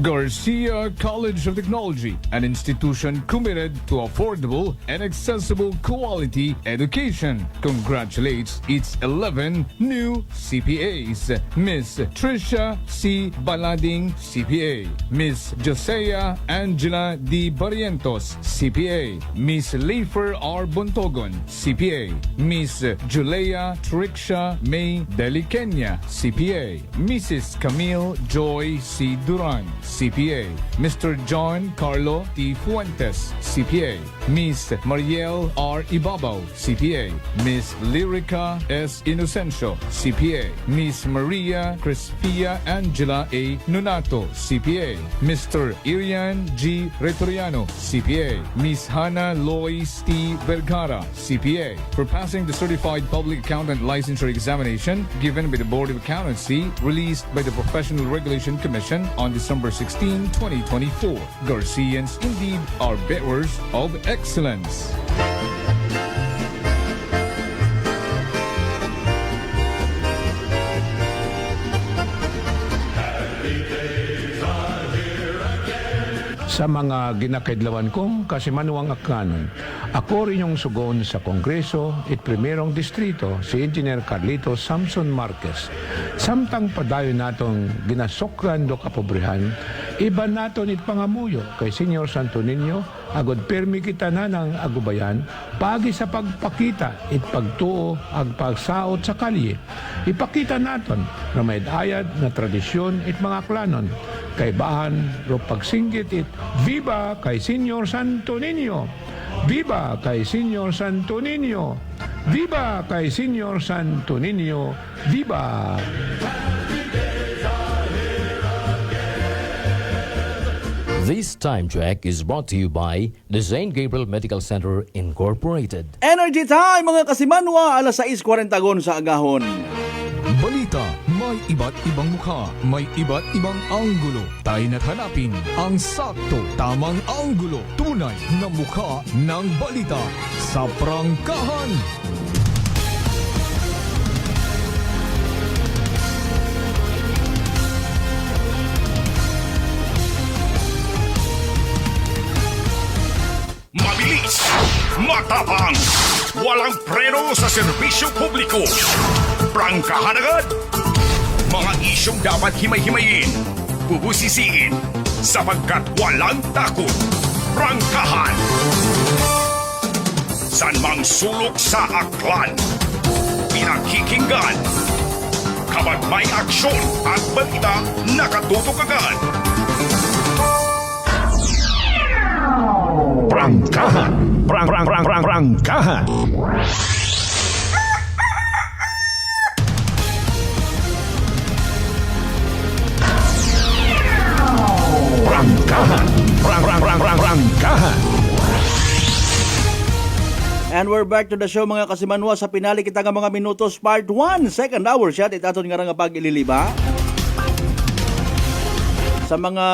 Garcia College of Technology, an institution committed to affordable and accessible quality education, congratulates its 11 new CPAs. Miss Tricia C. Balading, CPA. Miss Josea Angela D. Barrientos, CPA. Miss Leifer R. Bontogon, CPA. Miss Julea Trixia May Delikenya, CPA. Mrs. Camille Joy C. Duran, CPA. Mr. John Carlo T. Fuentes, CPA. Miss Mariel R. Ibabaw, CPA. Miss Lyrica S. Inocencio, CPA. Miss Maria Crispia Angela A. Nunato, CPA. Mr. Irian G. Retoriano, CPA. Miss Hannah Lois T. Vergara, CPA. For passing the Certified Public Accountant Licensure Examination given by the Board of Accountancy, released by the Professional Regulation Commission on December 16, 2024. Garcians indeed are bearers of excellence. Sa mga ginakadlawan kong kasimanuang akanon, ako rin yung sugon sa Kongreso at Primerong Distrito si Engineer Carlito Samson Marquez. Samtang padayon natong ginasokran do kapobrihan, iba naton it pangamuyo kay Senyor Santo Niño, agod permi kita na ng agubayan, pagi sa pagpakita it pagtuo ag pagsaot sa kalye. Ipakita naton na may ayad na tradisyon it mga klanon, kay bahan ro pagsinggit it, Viva kay Senyor Santo Niño! Viva kay Senyor Santo Niño! Viva kay Senyor Santo Niño! Viva! This time check is brought to you by the St. Gabriel Medical Center Incorporated. Energy time mga kasimanwa, alas 6:40 sa agahon. balita. May iba't ibang mukha, may iba't ibang anggulo. Tayo na't hanapin ang sakto, tamang anggulo. Tunay na mukha ng balita sa prangkahan. Mabilis, matapang, walang preno sa serbisyo publiko. Prangkahan agad. Mga isyong dapat himay-himayin, bubusisiin, sapagkat walang takot. Prangkahan. San mang sulok sa aklan, pinakikinggan. Kapag may aksyon at balita, nakatutok agad. Prangkahan. Prangkahan. Prangkahan. Prangkahan. And we're back to the show mga kasimanwa sa pinali kita nga mga minutos part 1 second hour siya itaton nga nga pag-ililiba sa mga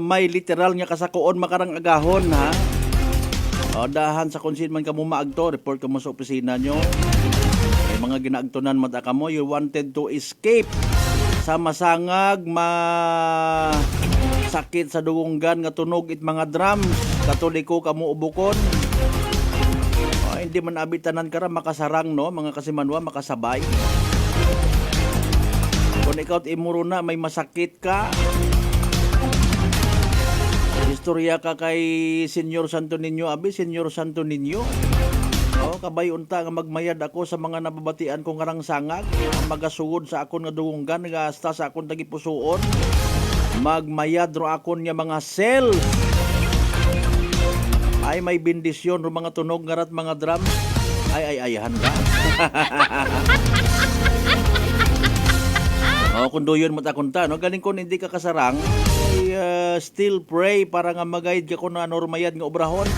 may literal nga kasakuon makarang agahon ha. O dahan sa konsin man kamo maagto, report kamo sa opisina nyo. May mga ginaagtunan mata kamo, you wanted to escape sa masangag, sakit sa dugonggan nga tunog it mga drums, katoliko kamo ubukon. Hindi man abitanan kara makasarang no, mga kasimanwa makasabay. Kung ikaw imuro na may masakit ka, istorya ka kay Senyor Santo Niño, abi Senyor Santo Niño. Kabay unta nga magmayad ako sa mga nababatian kong karang sangag, magasugod sa akon nga dugonggan, nagasta sa akon tagipusoon, magmayad ro akon nga mga sel. Ay may bendisyon ro mga tunog ngarat mga drum. Ay handa. Kung doyon mo takunta, no? Galing ko hindi ka kasarang, still pray para nga mag-guide ka ko na normayad nga obrahon.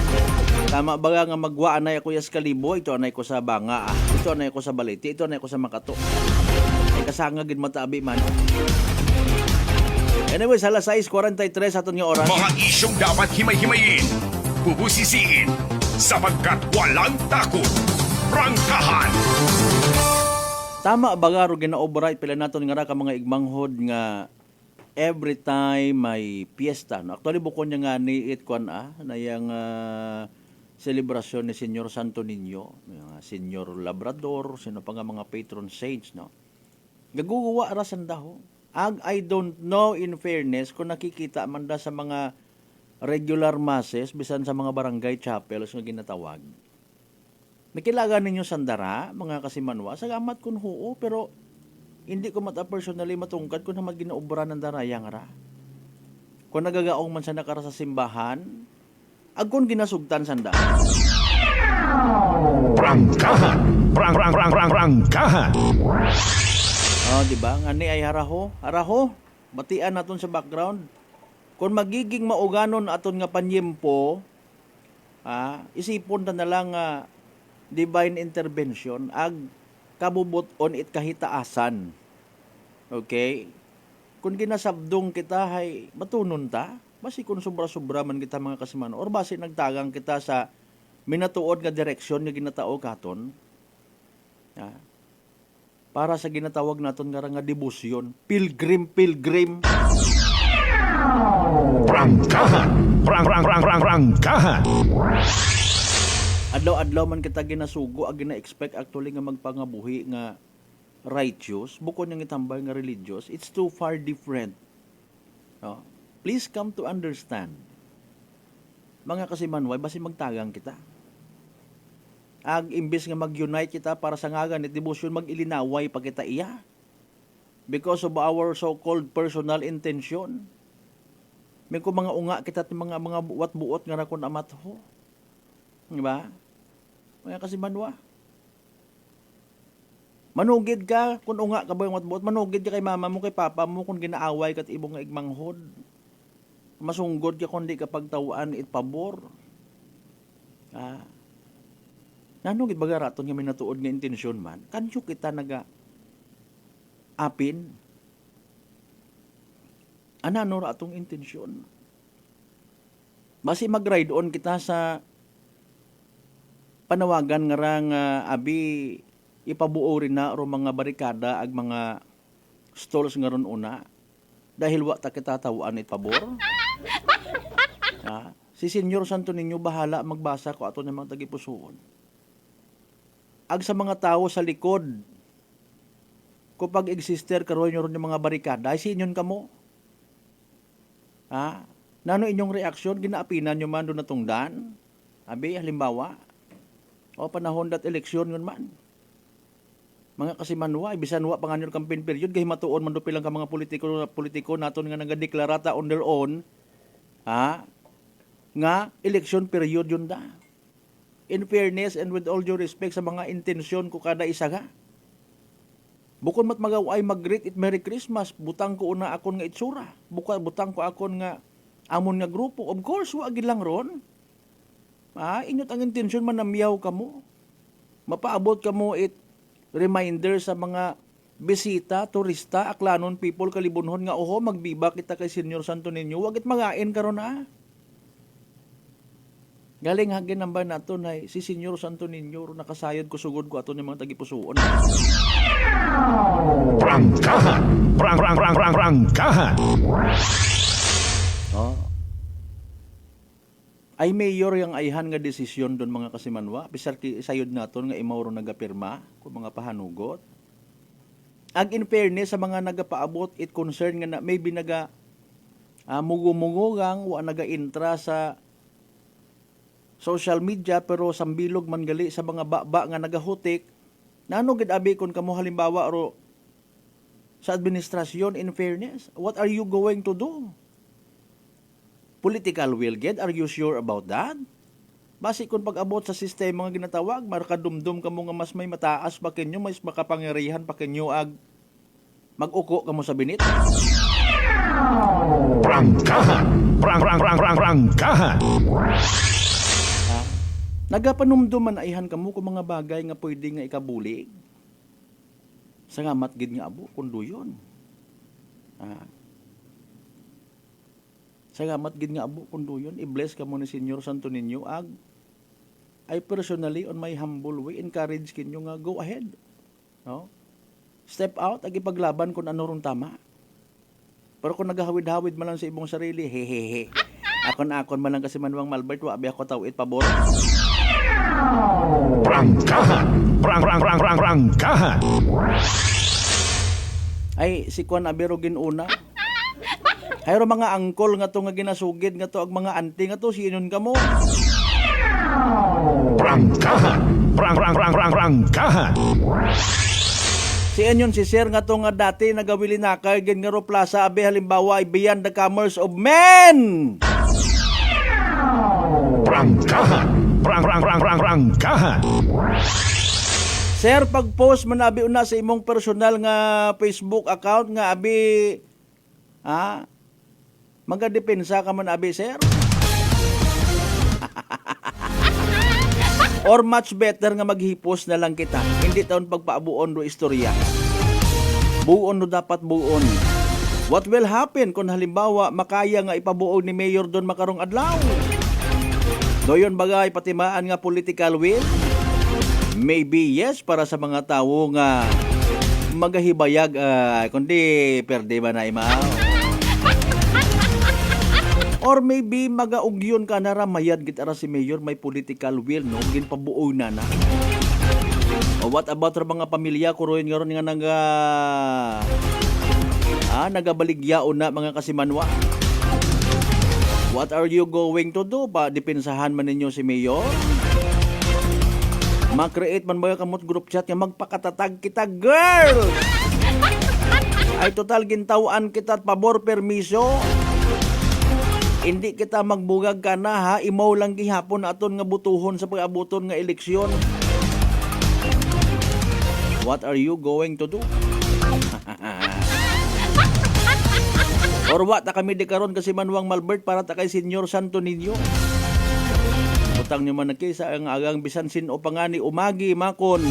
Tama ba nga magwa anay ako yas kalibo, ito anay ko sa banga, ito anay ko sa baliti, ito anay ko sa makato. Ay kasangagin matabi man. Anyway, sa alas 6:43 aton nga oras. Mga isyong dapat himay-himayin, bubusisiin, sapagkat walang takot. Prangkahan. Tama ba nga ro ginaobright pila naton nga ra ka mga igmanghod nga every time may piyesta. No? Actually bukod niya nga ni itkuan na yang selebrasyon ni Senyor Santo Niño, Senyor Labrador, sino pa nga mga patron saints, no? Gaguguwa ra sandaho. I don't know in fairness kung nakikita man da sa mga regular masses bisan sa mga barangay chapels nga ginatawag. Nakilaga ninyo sandara, mga kasimanwa, salamat kun huo, pero hindi ko mata personally matungkad kung naman ginaobra ng darayang ra. Kung nagagaong man sa nakara sa simbahan, agkon ginasugtan sanda. Prangkahan. Prangkahan. Diba? Ngani ay haraho. Batian naton sa background. Kung magiging mauganon aton nga panyempo, isipon na lang divine intervention ag kabubot on it kahitaasan. Okay? Kung ginasabdong kita hay matunon ta, basi kung sobra-sobra man kita mga kasiman or basi nagtagang kita sa minatuod nga direksyon nga ginatao katon. Para sa ginatawag naton nga debosyon, pilgrim. Prangkahan. Prangkahan. Adlaw-adlaw man kita ginasugo ag gina-expect actually nga magpangabuhi nga righteous bukod nga itambay nga religious, it's too far different. No? Please come to understand. Mga kasimanway, basi magtagang kita. Ag imbes nga mag-unite kita para sa ngagan at devotion, mag-ilinaway pa kita iya. Because of our so-called personal intention. May ko mga unga kita at mga buot-buot nga rakon amat ho. Diba? Mga kasimanwa. Manugid ka, kung unga ka ba yung buot, manugid ka kay mama mo, kay papa mo, kung ginaaway ka at ibong nga igmanghod. Masunggod ka kung di ka pagtawaan it pabor. Nanugid baga raton nga minatuod nga intensyon man, kanyo kita apin. Ano ra atong intensyon? Basi mag-ride on kita sa panawagan nga rang abi ipabuo rin na ro mga barikada ag mga stalls nga ron una dahil wa ta kita tawaan it pabor. Si Senyor Santo Niño bahala magbasa ko ato ng mga tagipusoon. Ag sa mga tao sa likod kapag exister karon ron yung mga barikada ay sinyon kamo. Nano inyong reaksyon ginaapinan nyo man doon na tungdan? Abi halimbawa o panahon dat eleksyon yun man. Mga kasimanwa, ibisan wa panganyo campaign period kay matuon man do pilang ka mga politiko naton nga nagadeklarata on their own nga election period yun da. In fairness and with all due respect sa mga intensyon ko kada isa ga. Bukod mat magaway mag-greet it Merry Christmas, butang ko una akon nga itsura. Butang ko akon nga amon nga grupo. Of course, wa gid lang ron. Inyot ang intensyon man namiyaw kamo. Mapaabot kamo it reminder sa mga bisita, turista, aklanon people kalibunhon nga oho magbiba kita kay Senyor Santo Niño. Wa gid magain karon Galing hagin namba nato na si Senyor Santo Niño nakasayod ko sugod ko ato ng mga tagipusoon. Prangkahan. Prangkahan. Ay mayor yung ayhan nga desisyon doon mga kasimanwa. Bisar ki sayod naton nga imaw ro nagapirma kung mga pahanugot. Ag in fairness sa mga nagapaabot it concern nga na maybe naga mugo-mugogang wa naga-intra sa social media pero sambilog man gali sa mga baba nga nagahutik. Nano gid abi kun kamo halimbawa ro sa administrasyon in fairness, what are you going to do? Political will get, are you sure about that? Basi kung pag-abot sa sistema nga ginatawag, marakadumdum kamo nga mas may mataas pa kenyo, mas makapangyarihan pa kenyo ag mag-uko kamo sa binit. Prangkahan. Prangkahan. Nagapanumdum man ayhan kamo kung mga bagay nga pwede nga ikabulig. Sangamat gid nga abo kundo yun. Sangamat gid nga abo kundo yun. I-bless ka mo ni Senyor Santo Niño ag I personally on my humble way encourage kinyo nga go ahead. No? Step out ag ipaglaban kung ano ron tama. Pero kung nagahawid-hawid man lang sa ibong sarili, hehehe. Akon man lang kasi Manuang Malbert wa abi ako tawid pabor. Prangkahan. Prangkahan. Ay si Kwan abero ginuna. Hayro mga angkol nga to nga ginasugid nga to ag mga auntie nga to sinon kamo. Prangkahan. Prangkahan. Si Enyon si Sir nga to nga dati nagawili na kay gen nga ro plaza abi halimbawa ay beyond the commerce of men. Prangkahan. Prangkahan. Sir, pag-post man abi una sa imong personal nga Facebook account nga abi magadepensa ka man abi, sir. Or much better nga maghipos na lang kita. Hindi taon pagpaabuon do istorya. Buon do dapat buon. What will happen kung halimbawa makaya nga ipabuo ni Mayor Don makarong adlaw? Doyon bagay patimaan nga political will? Maybe yes para sa mga tao nga magahibayag kundi perde ba na imaw. Or maybe magaugyon ka na ramayad gitara si Mayor may political will no ginpabuo na. O what about ra mga pamilya ko ron nga nagabaligyaon na mga kasimanwa? What are you going to do? Depensahan man ninyo si Mayor? Mag-create man ba kamot group chat nga magpakatatag kita, girl! Ay total gintawan kita at pabor permiso. Hindi kita magbugag ka na ha. Imaw lang gihapon aton nga butuhon sa pag-abuton nga eleksyon. What are you going to do? Or what? Kami di karon kasi Manuang Malbert para ta kay Senyor Santo Niño. Utang nyo man na kaysa ang agang bisan sin o pangani umagi makon.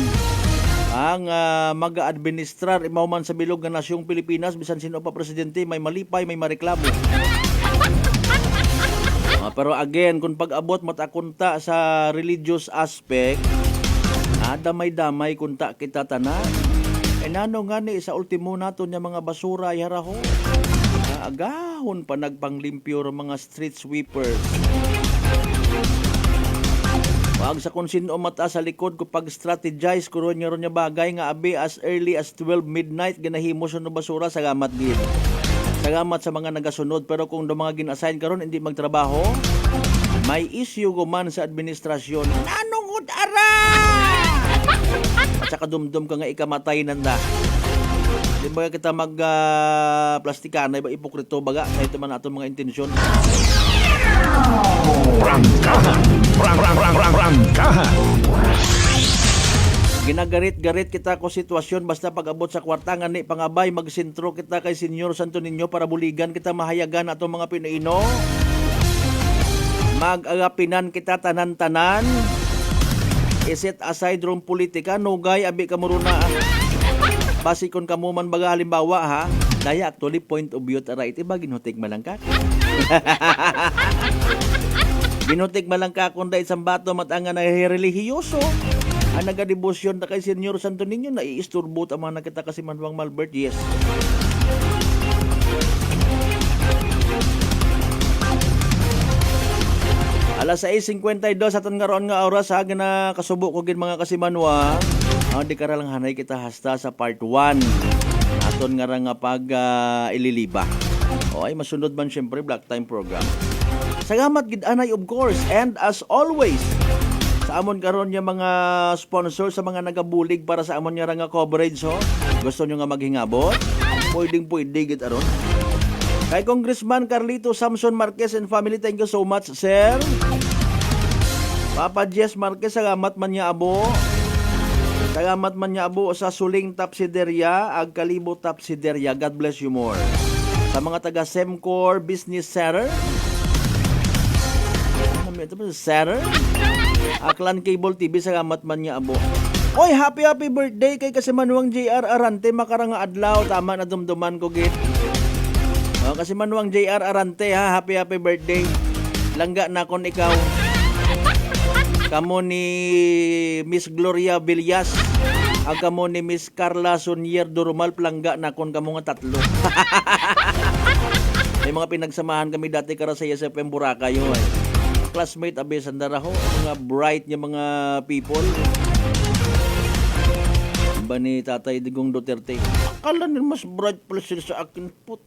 ang mag-administrar imaw man sa bilog nga nasyong Pilipinas bisan sino pa presidente may malipay may mareklamo. Pero again kung pag-abot matakunta sa religious aspect, damay-damay kunta kita tanan. Nano nga ni sa ultimo nato niya mga basura yaraho. Agahon pa nagpanglimpyo ng mga street sweepers. Wag sa kung sino mata sa likod ko pag-strategize ko ron niya bagay nga abi as early as 12 midnight ginahimos no basura salamat gid. Salamat sa mga nagasunod pero kung do mga gin-assign karon hindi magtrabaho, may issue guman sa administrasyon. Nanong ara! At saka dumdum ka nga ikamatay nanda. Di ba kita mag-plastikana, iba ipokrito baga, kahit naman aton mga intensyon. Prangkahan! Prangkahan! Ginagarit-garit kita ko sitwasyon basta pag-abot sa kwarta nga ni pangabay magsintro kita kay Senyor Santo Niño para buligan kita mahayagan atong mga Pinoyno. Mag-agapinan kita tanan-tanan. Iset aside ron politika nugay abi kamuruna. Basikon kamo man baga halimbawa ha. Daya actually point of view tara iti ba ginutik malangka. Ginutik malangka kun da isang bato matanga na relihiyoso. Ang nagadebosyon na kay Senyor Santo Niño na iisturbo ang mga nakita kasi Manuang Malbert, yes. Alas 6:52 aton nga ron nga oras ha gina kasubo ko gid mga kasimanwa. Di ka lang hanay kita hasta sa part 1. Aton nga ra nga pag ililiba. Ay masunod man syempre Black Time program. Salamat gid anay of course and as always sa amon karon nga mga sponsor sa mga nagabulig para sa amon nga nga coverage ho. Gusto nyo nga maghingabot? Pwedeng gid aron. Kay Congressman Carlito Samson Marquez and family, thank you so much, sir. Papa Jess Marquez, salamat man niya abo. Salamat man niya abo sa Suling Tapsideria, Agkalibo Tapsideria. God bless you more. Sa mga taga Semcor Business Center. Center? Aklan Cable TV, salamat man niya abo. Oy, happy birthday kay kasi Manuang JR Arante, makarang adlaw, tama na dumduman ko git. Kasi Manuang JR Arante ha, happy birthday. Langga na kon ikaw. Kamo ni Miss Gloria Villas, ag kamo ni Miss Carla Sonier Durumal, langga na kon kamo nga tatlo. May mga pinagsamahan kami dati kara sa SFM Boracay yo. Classmate abe sandaraho, mga bright nga mga people. Ba ni Tatay Digong Duterte. Akala nila mas bright pala sila sa akin put.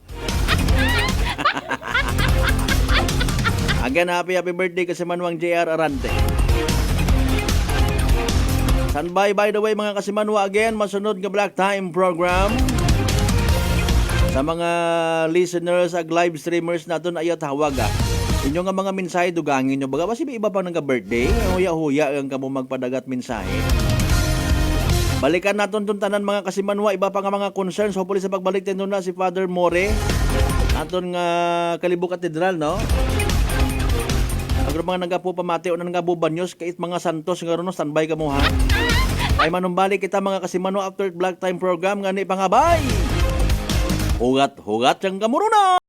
Again, happy birthday kasi Manuang JR Arante. Standby by the way mga kasimanwa again, masunod nga Black Time program. Sa mga listeners ag live streamers naton ayat hawaga. Inyo nga mga mensahe dugangin nyo baga basi iba pa nga birthday, huya-huya ang kamo magpadagat mensahe. Balikan naton tuntanan mga kasimanwa, iba pa nga mga concerns. Hopefully sa pagbalik din na si Father More aton nga Kalibo Katedral, no? Agro mga nagapo pamateo na nga bubanyos kait mga santos nga ron, standby ka mo ha. Ay manumbalik kita mga kasimanwa after Black Time program nga ni pangabay. Hugat yang kamuruna.